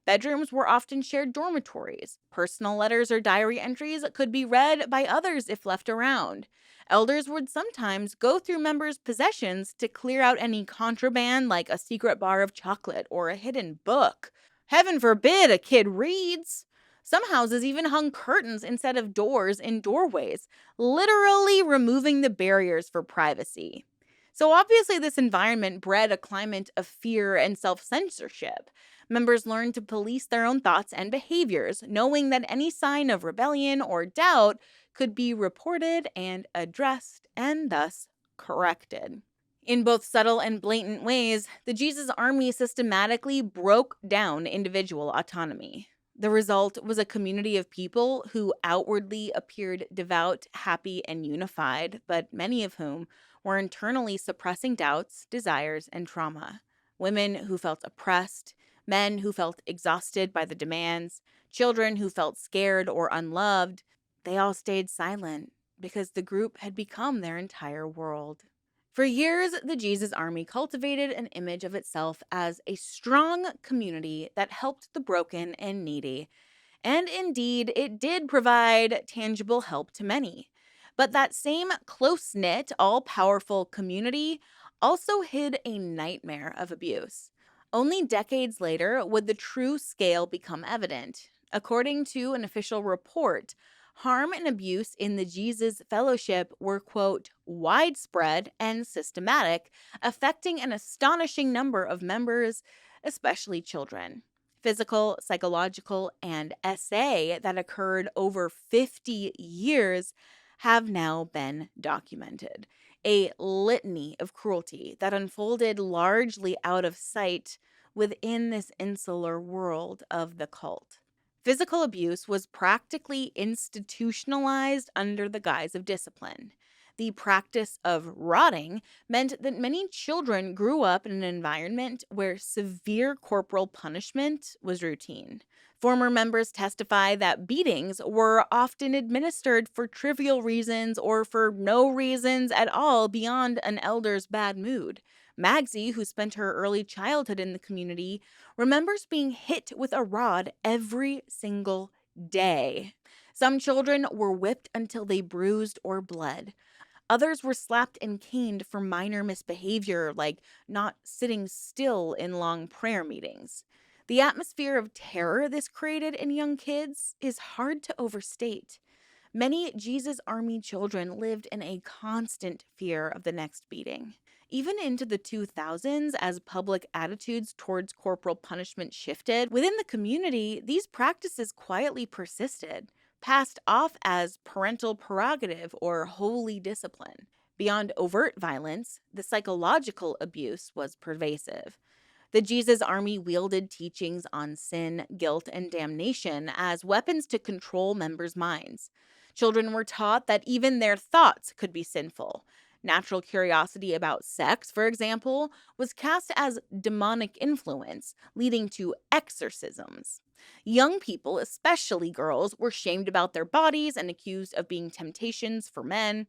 Bedrooms were often shared dormitories. Personal letters or diary entries could be read by others if left around. Elders would sometimes go through members' possessions to clear out any contraband like a secret bar of chocolate or a hidden book. Heaven forbid a kid reads. Some houses even hung curtains instead of doors in doorways, literally removing the barriers for privacy. So obviously this environment bred a climate of fear and self-censorship. Members learned to police their own thoughts and behaviors, knowing that any sign of rebellion or doubt could be reported and addressed and thus corrected. In both subtle and blatant ways, the Jesus Army systematically broke down individual autonomy. The result was a community of people who outwardly appeared devout, happy, and unified, but many of whom were internally suppressing doubts, desires, and trauma. Women who felt oppressed, men who felt exhausted by the demands, children who felt scared or unloved, they all stayed silent because the group had become their entire world. For years, the Jesus Army cultivated an image of itself as a strong community that helped the broken and needy. And indeed, it did provide tangible help to many. But that same close-knit, all-powerful community also hid a nightmare of abuse. Only decades later would the true scale become evident. According to an official report, harm and abuse in the Jesus Fellowship were, quote, widespread and systematic, affecting an astonishing number of members, especially children. Physical, psychological, and SA that occurred over 50 years have now been documented. A litany of cruelty that unfolded largely out of sight within this insular world of the cult. Physical abuse was practically institutionalized under the guise of discipline. The practice of rotting meant that many children grew up in an environment where severe corporal punishment was routine. Former members testify that beatings were often administered for trivial reasons or for no reasons at all beyond an elder's bad mood. Magsy, who spent her early childhood in the community, remembers being hit with a rod every single day. Some children were whipped until they bruised or bled. Others were slapped and caned for minor misbehavior, like not sitting still in long prayer meetings. The atmosphere of terror this created in young kids is hard to overstate. Many Jesus Army children lived in a constant fear of the next beating. Even into the 2000s, as public attitudes towards corporal punishment shifted, within the community, these practices quietly persisted, passed off as parental prerogative or holy discipline. Beyond overt violence, the psychological abuse was pervasive. The Jesus Army wielded teachings on sin, guilt, and damnation as weapons to control members' minds. Children were taught that even their thoughts could be sinful. Natural curiosity about sex, for example, was cast as demonic influence, leading to exorcisms. Young people, especially girls, were shamed about their bodies and accused of being temptations for men.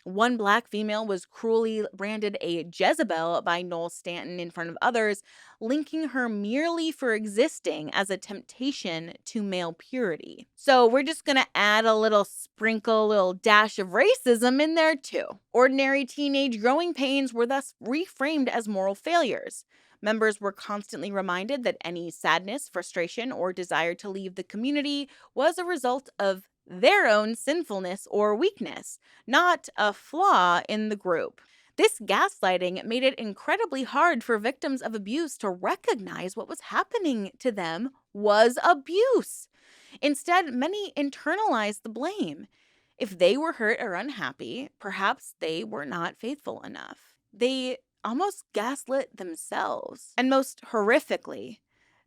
One black female was cruelly branded a Jezebel by Noel Stanton in front of others, linking her merely for existing as a temptation to male purity. So we're just going to add a little sprinkle, little dash of racism in there too. Ordinary teenage growing pains were thus reframed as moral failures. Members were constantly reminded that any sadness, frustration, or desire to leave the community was a result of their own sinfulness or weakness, not a flaw in the group. This gaslighting made it incredibly hard for victims of abuse to recognize what was happening to them was abuse. Instead, many internalized the blame. If they were hurt or unhappy, perhaps they were not faithful enough. They almost gaslit themselves. And most horrifically,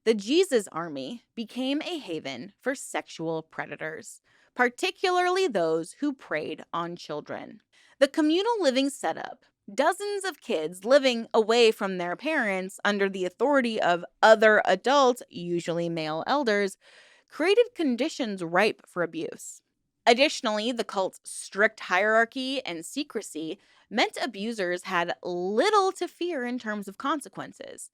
the Jesus Army became a haven for sexual predators, particularly those who preyed on children. The communal living setup, dozens of kids living away from their parents under the authority of other adults, usually male elders, created conditions ripe for abuse. Additionally, the cult's strict hierarchy and secrecy meant abusers had little to fear in terms of consequences.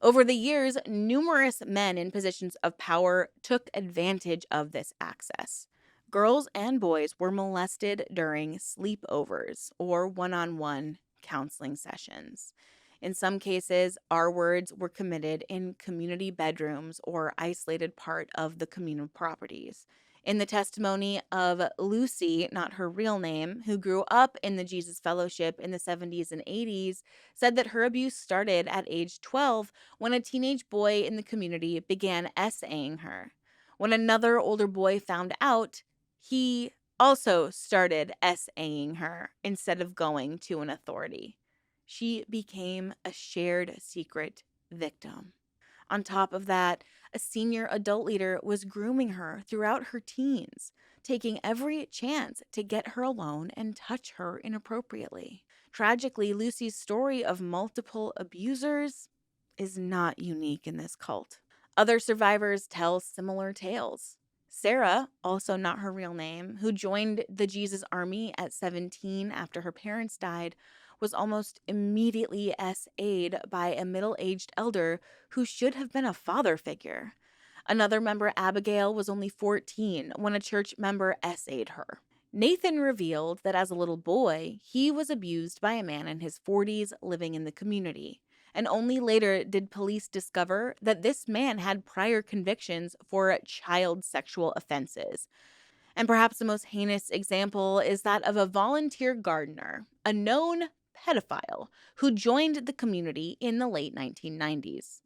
Over the years, numerous men in positions of power took advantage of this access. Girls and boys were molested during sleepovers or one-on-one counseling sessions. In some cases, R-words were committed in community bedrooms or isolated part of the communal properties. In the testimony of Lucy, not her real name, who grew up in the Jesus Fellowship in the 70s and 80s, said that her abuse started at age 12 when a teenage boy in the community began essaying her. When another older boy found out, he also started essaying her instead of going to an authority. She became a shared secret victim. On top of that, a senior adult leader was grooming her throughout her teens, taking every chance to get her alone and touch her inappropriately. Tragically, Lucy's story of multiple abusers is not unique in this cult. Other survivors tell similar tales. Sarah, also not her real name, who joined the Jesus Army at 17 after her parents died, was almost immediately SA'd by a middle-aged elder who should have been a father figure. Another member, Abigail, was only 14 when a church member SA'd her. Nathan revealed that as a little boy, he was abused by a man in his 40s living in the community. And only later did police discover that this man had prior convictions for child sexual offenses. And perhaps the most heinous example is that of a volunteer gardener, a known pedophile, who joined the community in the late 1990s.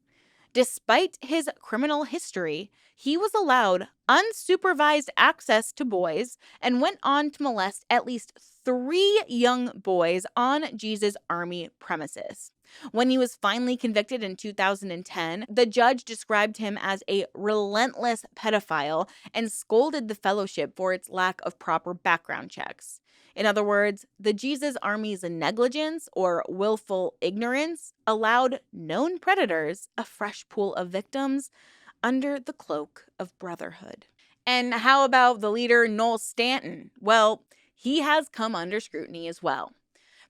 Despite his criminal history, he was allowed unsupervised access to boys and went on to molest at least 3 young boys on Jesus Army premises. When he was finally convicted in 2010, the judge described him as a relentless pedophile and scolded the fellowship for its lack of proper background checks. In other words, the Jesus Army's negligence or willful ignorance allowed known predators a fresh pool of victims under the cloak of brotherhood. And how about the leader, Noel Stanton? Well, he has come under scrutiny as well.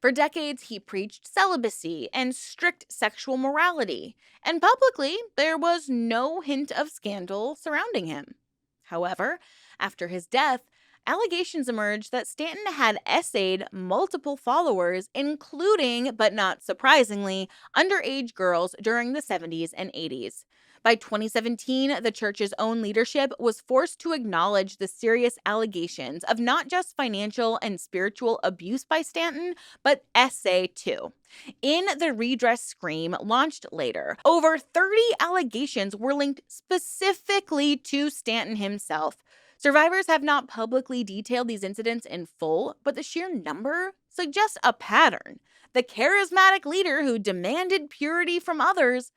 For decades, he preached celibacy and strict sexual morality, and publicly, there was no hint of scandal surrounding him. However, after his death, allegations emerged that Stanton had essayed multiple followers, including, but not surprisingly, underage girls during the 70s and 80s. By 2017, the church's own leadership was forced to acknowledge the serious allegations of not just financial and spiritual abuse by Stanton, but essay too. In the redress scream launched later, over 30 allegations were linked specifically to Stanton himself. Survivors have not publicly detailed these incidents in full, but the sheer number suggests a pattern. The charismatic leader who demanded purity from others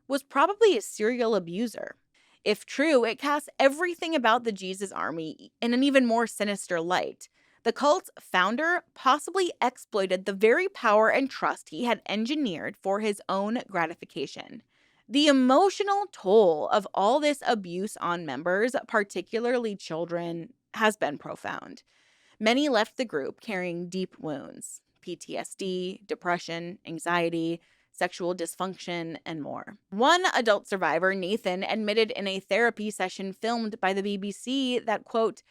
was probably a serial abuser. If true, it casts everything about the Jesus Army in an even more sinister light. The cult's founder possibly exploited the very power and trust he had engineered for his own gratification. The emotional toll of all this abuse on members, particularly children, has been profound. Many left the group carrying deep wounds: PTSD, depression, anxiety, sexual dysfunction, and more. One adult survivor, Nathan, admitted in a therapy session filmed by the BBC that, quote,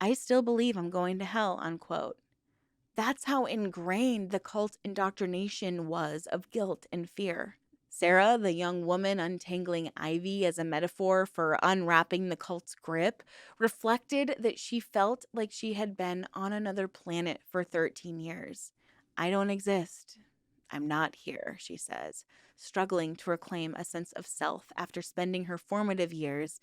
"I still believe I'm going to hell," unquote. That's how ingrained the cult indoctrination was of guilt and fear. Sarah, the young woman untangling Ivy as a metaphor for unwrapping the cult's grip, reflected that she felt like she had been on another planet for 13 years. "I don't exist. I'm not here," she says, struggling to reclaim a sense of self after spending her formative years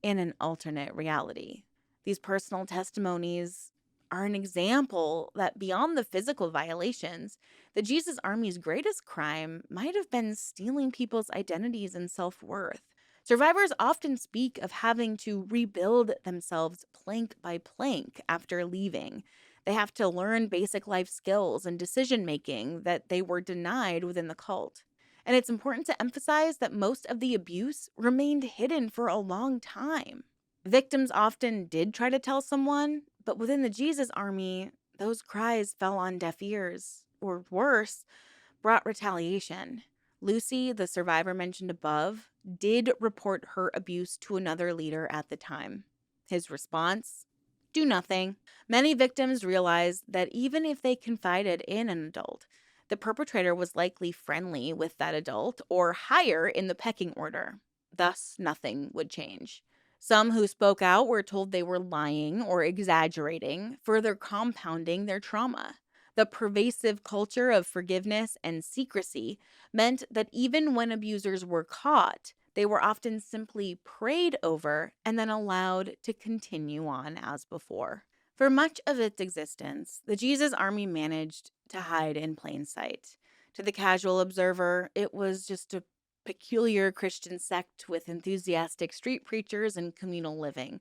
in an alternate reality. These personal testimonies are an example that beyond the physical violations, the Jesus Army's greatest crime might have been stealing people's identities and self-worth. Survivors often speak of having to rebuild themselves plank by plank after leaving. They have to learn basic life skills and decision-making that they were denied within the cult. And it's important to emphasize that most of the abuse remained hidden for a long time. Victims often did try to tell someone, but within the Jesus Army, those cries fell on deaf ears, or worse, brought retaliation. Lucy, the survivor mentioned above, did report her abuse to another leader at the time. His response? Do nothing. Many victims realized that even if they confided in an adult, the perpetrator was likely friendly with that adult or higher in the pecking order. Thus, nothing would change. Some who spoke out were told they were lying or exaggerating, further compounding their trauma. The pervasive culture of forgiveness and secrecy meant that even when abusers were caught, they were often simply prayed over and then allowed to continue on as before. For much of its existence, the Jesus Army managed to hide in plain sight. To the casual observer, it was just a peculiar Christian sect with enthusiastic street preachers and communal living.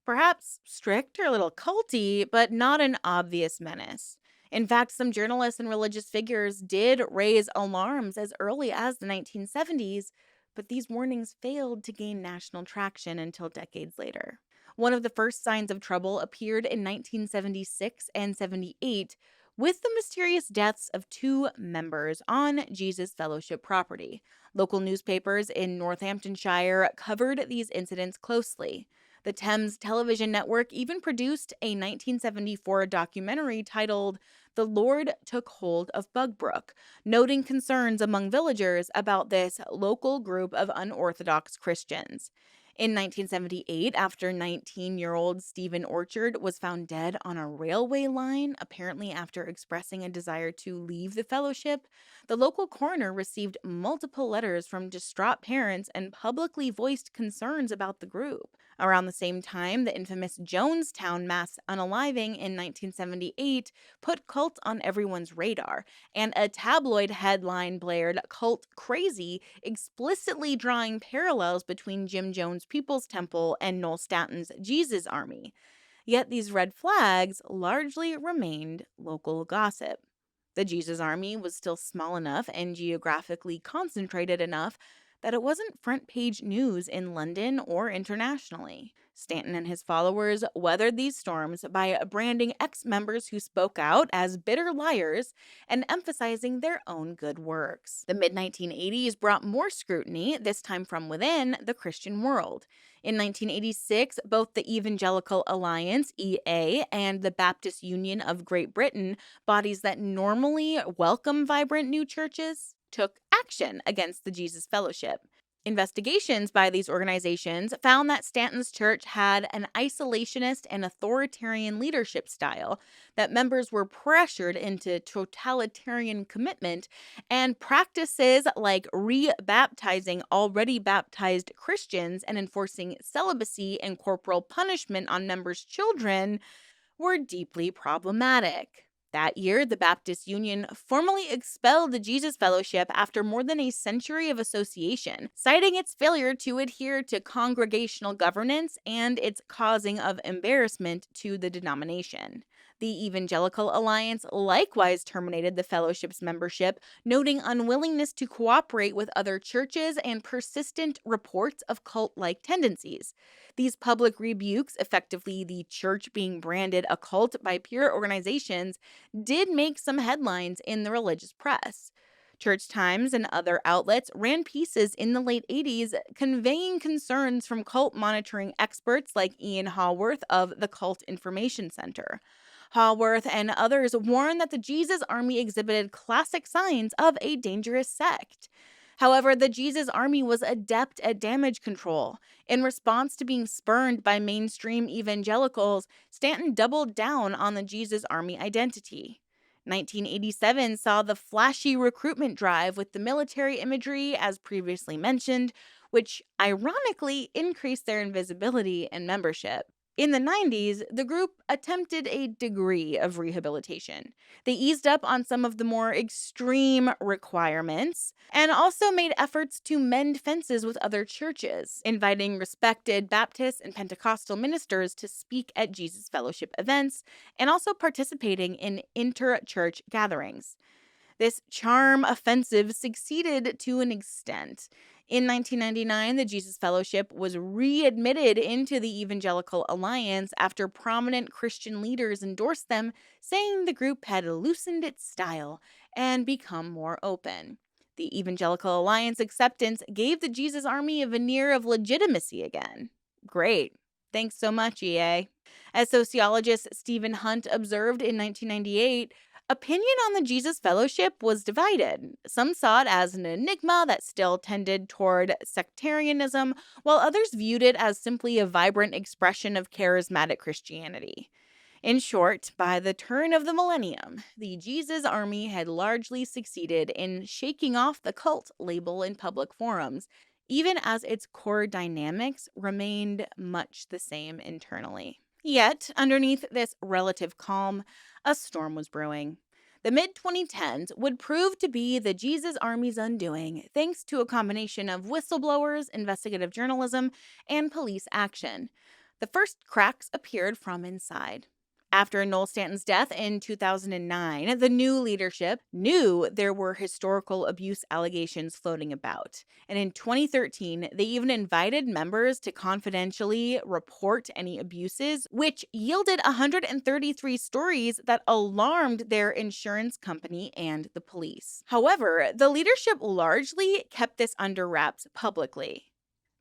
Perhaps strict or a little culty, but not an obvious menace. In fact, some journalists and religious figures did raise alarms as early as the 1970s, but these warnings failed to gain national traction until decades later. One of the first signs of trouble appeared in 1976 and 78 with the mysterious deaths of 2 members on Jesus Fellowship property. Local newspapers in Northamptonshire covered these incidents closely. The Thames television network even produced a 1974 documentary titled The Lord Took Hold of Bugbrook, noting concerns among villagers about this local group of unorthodox Christians. In 1978, after 19-year-old Stephen Orchard was found dead on a railway line, apparently after expressing a desire to leave the fellowship, the local coroner received multiple letters from distraught parents and publicly voiced concerns about the group. Around the same time, the infamous Jonestown mass unaliving in 1978 put cults on everyone's radar, and a tabloid headline blared "Cult Crazy," explicitly drawing parallels between Jim Jones' People's Temple and Noel Stanton's Jesus Army. Yet these red flags largely remained local gossip. The Jesus Army was still small enough and geographically concentrated enough that it wasn't front page news in London or internationally. Stanton and his followers weathered these storms by branding ex members who spoke out as bitter liars and emphasizing their own good works. The mid 1980s brought more scrutiny, this time from within the Christian world. In 1986, both the Evangelical Alliance, EA, and the Baptist Union of Great Britain, bodies that normally welcome vibrant new churches, took action against the Jesus Fellowship. Investigations by these organizations found that Stanton's church had an isolationist and authoritarian leadership style, that members were pressured into totalitarian commitment, and practices like re-baptizing already baptized Christians and enforcing celibacy and corporal punishment on members' children were deeply problematic. That year, the Baptist Union formally expelled the Jesus Fellowship after more than a century of association, citing its failure to adhere to congregational governance and its causing of embarrassment to the denomination. The Evangelical Alliance likewise terminated the fellowship's membership, noting unwillingness to cooperate with other churches and persistent reports of cult-like tendencies. These public rebukes, effectively the church being branded a cult by peer organizations, did make some headlines in the religious press. Church Times and other outlets ran pieces in the late 80s conveying concerns from cult monitoring experts like Ian Haworth of the Cult Information Center. Haworth and others warned that the Jesus Army exhibited classic signs of a dangerous sect. However, the Jesus Army was adept at damage control. In response to being spurned by mainstream evangelicals, Stanton doubled down on the Jesus Army identity. 1987 saw the flashy recruitment drive with the military imagery, as previously mentioned, which ironically increased their invisibility and membership. In the 90s, the group attempted a degree of rehabilitation. They eased up on some of the more extreme requirements and also made efforts to mend fences with other churches, inviting respected Baptist and Pentecostal ministers to speak at Jesus Fellowship events and also participating in inter-church gatherings. This charm offensive succeeded to an extent. In 1999, the Jesus Fellowship was readmitted into the Evangelical Alliance after prominent Christian leaders endorsed them, saying the group had loosened its style and become more open. The Evangelical Alliance acceptance gave the Jesus Army a veneer of legitimacy again. Great. Thanks so much, EA. As sociologist Stephen Hunt observed in 1998, opinion on the Jesus Fellowship was divided. Some saw it as an enigma that still tended toward sectarianism, while others viewed it as simply a vibrant expression of charismatic Christianity. In short, by the turn of the millennium, the Jesus Army had largely succeeded in shaking off the cult label in public forums, even as its core dynamics remained much the same internally. Yet, underneath this relative calm, a storm was brewing. The mid-2010s would prove to be the Jesus Army's undoing, thanks to a combination of whistleblowers, investigative journalism, and police action. The first cracks appeared from inside. After Noel Stanton's death in 2009, the new leadership knew there were historical abuse allegations floating about. And in 2013, they even invited members to confidentially report any abuses, which yielded 133 stories that alarmed their insurance company and the police. However, the leadership largely kept this under wraps publicly.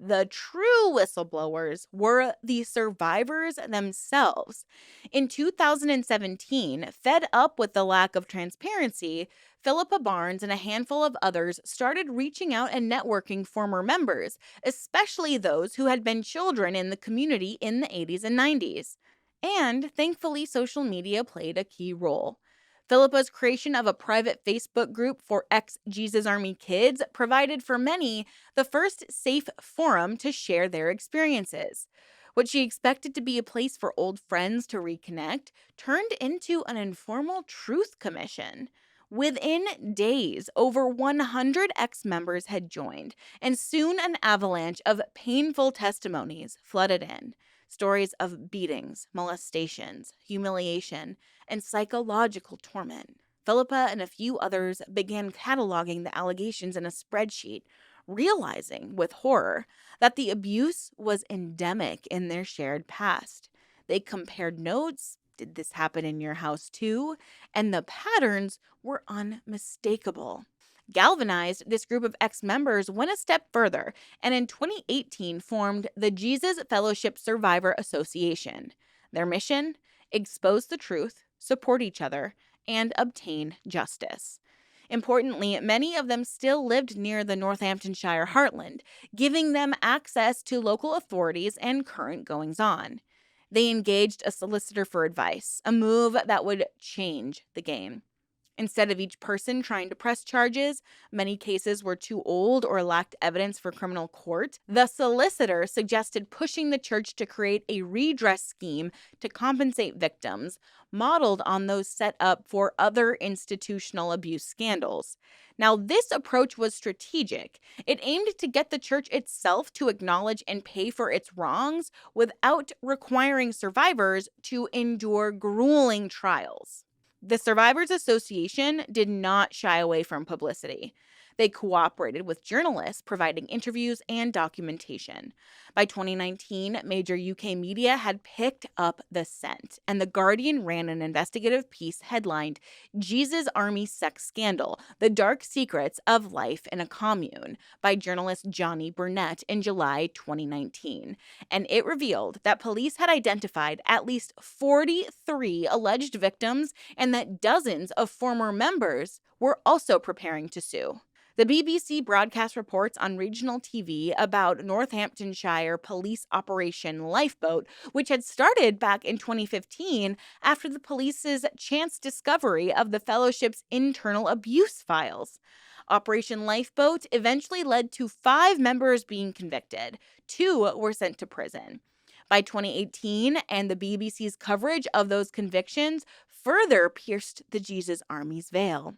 The true whistleblowers were the survivors themselves. In 2017, fed up with the lack of transparency, Philippa Barnes and a handful of others started reaching out and networking former members, especially those who had been children in the community in the 80s and 90s. And thankfully, social media played a key role. Philippa's creation of a private Facebook group for ex Jesus Army kids provided for many the first safe forum to share their experiences. What she expected to be a place for old friends to reconnect turned into an informal truth commission. Within days, over 100 ex members had joined, and soon an avalanche of painful testimonies flooded in. Stories of beatings, molestations, humiliation, and psychological torment. Philippa and a few others began cataloging the allegations in a spreadsheet, realizing with horror that the abuse was endemic in their shared past. They compared notes. Did this happen in your house too? And the patterns were unmistakable. Galvanized, this group of ex members went a step further and in 2018 formed the Jesus Fellowship Survivor Association. Their mission? Expose the truth, support each other, and obtain justice. Importantly, many of them still lived near the Northamptonshire heartland, giving them access to local authorities and current goings-on. They engaged a solicitor for advice, a move that would change the game. Instead of each person trying to press charges, many cases were too old or lacked evidence for criminal court. The solicitor suggested pushing the church to create a redress scheme to compensate victims, modeled on those set up for other institutional abuse scandals. Now, this approach was strategic. It aimed to get the church itself to acknowledge and pay for its wrongs without requiring survivors to endure grueling trials. The Survivors Association did not shy away from publicity. They cooperated with journalists, providing interviews and documentation. By 2019, major UK media had picked up the scent, and The Guardian ran an investigative piece headlined Jesus Army Sex Scandal: The Dark Secrets of Life in a Commune by journalist Johnny Burnett in July 2019. And it revealed that police had identified at least 43 alleged victims and that dozens of former members were also preparing to sue. The BBC broadcast reports on regional TV about Northamptonshire police Operation Lifeboat, which had started back in 2015 after the police's chance discovery of the fellowship's internal abuse files. Operation Lifeboat eventually led to 5 members being convicted. 2 were sent to prison. By 2018, and the BBC's coverage of those convictions further pierced the Jesus Army's veil.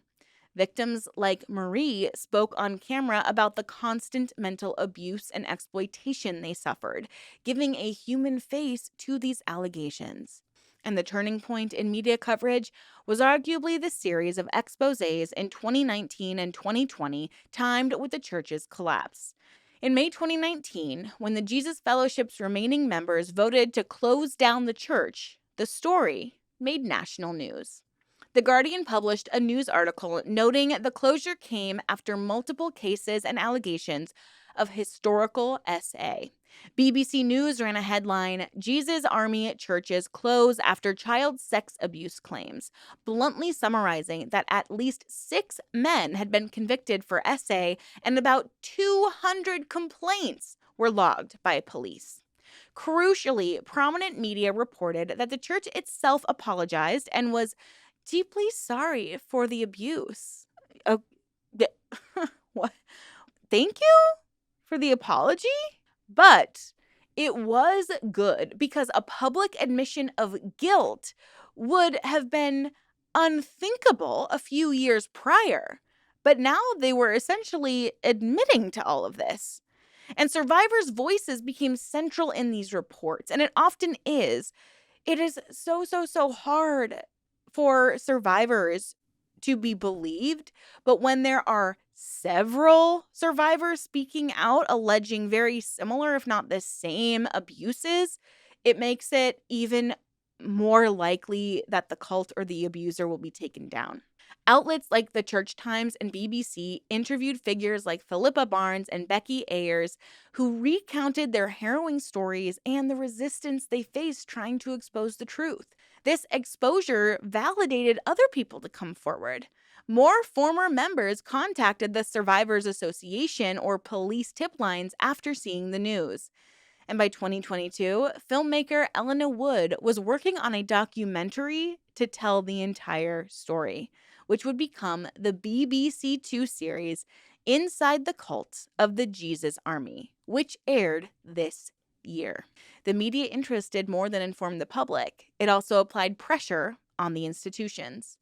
Victims like Marie spoke on camera about the constant mental abuse and exploitation they suffered, giving a human face to these allegations. And the turning point in media coverage was arguably the series of exposés in 2019 and 2020 timed with the church's collapse. In May 2019, when the Jesus Fellowship's remaining members voted to close down the church, the story made national news. The Guardian published a news article noting the closure came after multiple cases and allegations of historical SA. BBC News ran a headline, Jesus Army churches close after child sex abuse claims, bluntly summarizing that at least 6 men had been convicted for SA and about 200 complaints were logged by police. Crucially, prominent media reported that the church itself apologized and was deeply sorry for the abuse. Oh, what? Thank you for the apology? But it was good because a public admission of guilt would have been unthinkable a few years prior. But now they were essentially admitting to all of this. And survivors' voices became central in these reports, and it often is. It is so hard for survivors to be believed, but when there are several survivors speaking out alleging very similar, if not the same, abuses, it makes it even more likely that the cult or the abuser will be taken down. Outlets like the Church Times and BBC interviewed figures like Philippa Barnes and Becky Ayers, who recounted their harrowing stories and the resistance they faced trying to expose the truth. This exposure validated other people to come forward. More former members contacted the Survivors Association or police tip lines after seeing the news. And by 2022, filmmaker Elena Wood was working on a documentary to tell the entire story, which would become the BBC Two series Inside the Cult of the Jesus Army, which aired this year. The media interest did more than inform the public. It also applied pressure on the institutions.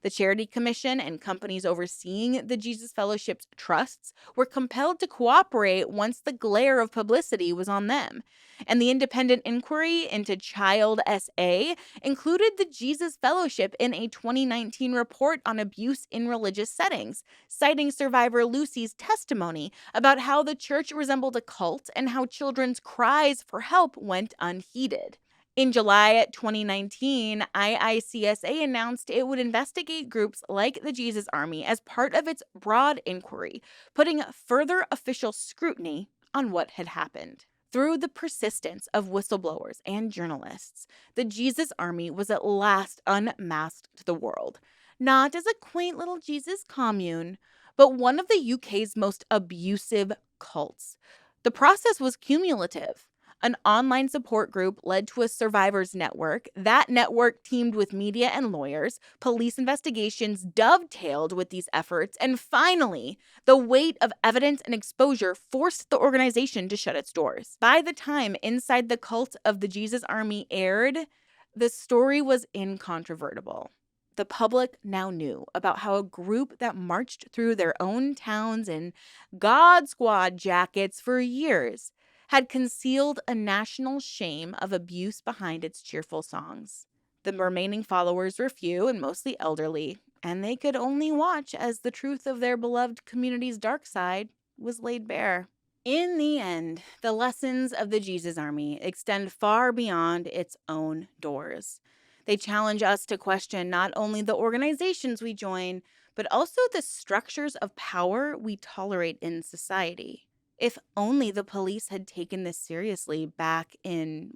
The Charity Commission and companies overseeing the Jesus Fellowship's trusts were compelled to cooperate once the glare of publicity was on them. And the independent inquiry into Child SA included the Jesus Fellowship in a 2019 report on abuse in religious settings, citing survivor Lucy's testimony about how the church resembled a cult and how children's cries for help went unheeded. In July 2019, IICSA announced it would investigate groups like the Jesus Army as part of its broad inquiry, putting further official scrutiny on what had happened. Through the persistence of whistleblowers and journalists, the Jesus Army was at last unmasked to the world, not as a quaint little Jesus commune, but one of the UK's most abusive cults. The process was cumulative. An online support group led to a survivors network. That network teamed with media and lawyers. Police investigations dovetailed with these efforts. And finally, the weight of evidence and exposure forced the organization to shut its doors. By the time Inside the Cult of the Jesus Army aired, the story was incontrovertible. The public now knew about how a group that marched through their own towns in God Squad jackets for years had concealed a national shame of abuse behind its cheerful songs. The remaining followers were few and mostly elderly, and they could only watch as the truth of their beloved community's dark side was laid bare. In the end, the lessons of the Jesus Army extend far beyond its own doors. They challenge us to question not only the organizations we join, but also the structures of power we tolerate in society. If only the police had taken this seriously back in,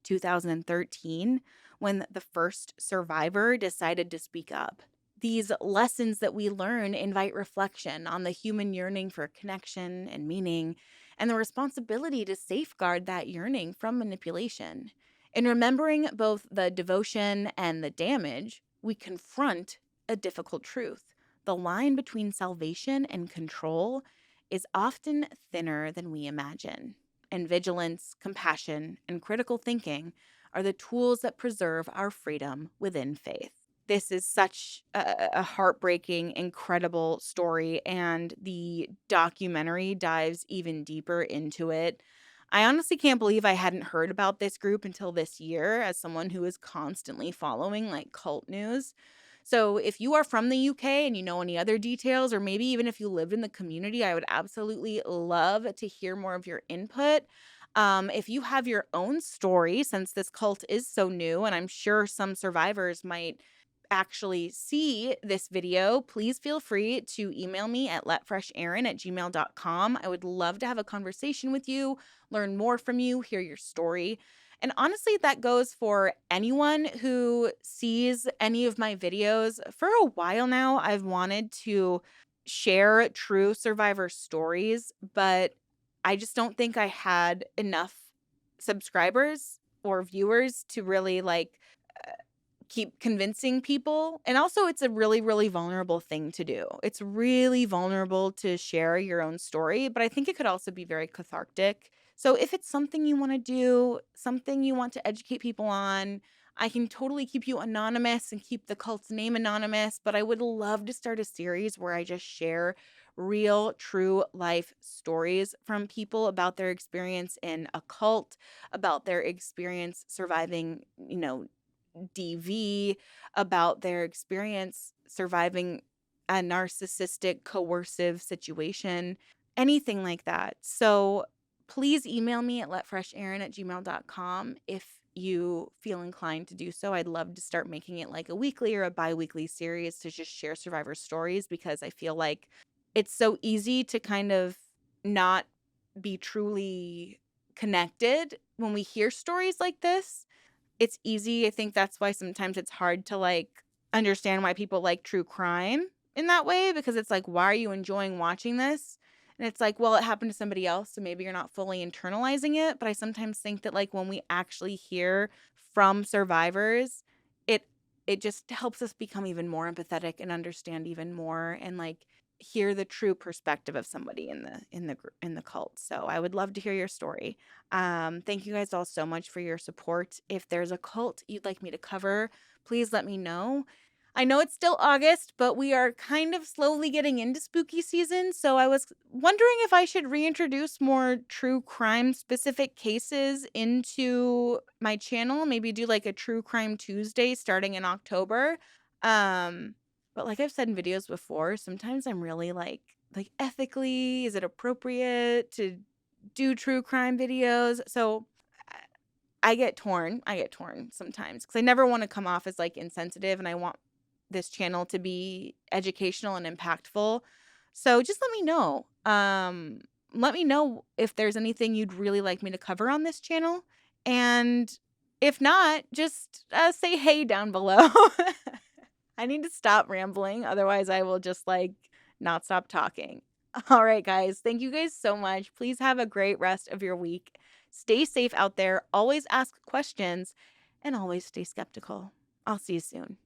2013, when the first survivor decided to speak up. These lessons that we learn invite reflection on the human yearning for connection and meaning, and the responsibility to safeguard that yearning from manipulation. In remembering both the devotion and the damage, we confront a difficult truth. The line between salvation and control is often thinner than we imagine. And vigilance, compassion, and critical thinking are the tools that preserve our freedom within faith. This is such a heartbreaking, incredible story, and the documentary dives even deeper into it. I honestly can't believe I hadn't heard about this group until this year as someone who is constantly following cult news. So if you are from the UK and you know any other details, or maybe even if you lived in the community, I would absolutely love to hear more of your input. If you have your own story, since this cult is so new, and I'm sure some survivors might actually see this video, please feel free to email me at letfresherin@gmail.com. I would love to have a conversation with you, learn more from you, hear your story. And honestly, that goes for anyone who sees any of my videos. For a while now, I've wanted to share true survivor stories, but I just don't think I had enough subscribers or viewers to really keep convincing people. And also, it's a really, really vulnerable thing to do. It's really vulnerable to share your own story, but I think it could also be very cathartic. So if it's something you want to do, something you want to educate people on, I can totally keep you anonymous and keep the cult's name anonymous, but I would love to start a series where I just share real, true life stories from people about their experience in a cult, about their experience surviving, DV, about their experience surviving a narcissistic, coercive situation, anything like that. So please email me at letfresherin@gmail.com if you feel inclined to do so, I'd love to start making it like a weekly or a bi-weekly series to just share survivor stories, because I feel like it's so easy to kind of not be truly connected when we hear stories like this. It's easy. I think that's why sometimes it's hard to, like, understand why people like true crime in that way, because it's like, why are you enjoying watching this? And it's like, well, it happened to somebody else, so maybe you're not fully internalizing it. But I sometimes think that, like, when we actually hear from survivors, it it just helps us become even more empathetic and understand even more, and, like, hear the true perspective of somebody in the cult. So I would love to hear your story. Thank you guys all so much for your support. If there's a cult you'd like me to cover, please let me know. I know it's still August, but we are kind of slowly getting into spooky season, so I was wondering if I should reintroduce more true crime specific cases into my channel, maybe do like a True Crime Tuesday starting in October. Um, but like I've said in videos before, sometimes I'm really like ethically, is it appropriate to do true crime videos? So I get torn. I get torn sometimes because I never want to come off as like insensitive, and I want this channel to be educational and impactful. So just let me know. Let me know if there's anything you'd really like me to cover on this channel. And if not, just say hey down below. I need to stop rambling. Otherwise, I will just like not stop talking. All right, guys. Thank you guys so much. Please have a great rest of your week. Stay safe out there. Always ask questions and always stay skeptical. I'll see you soon.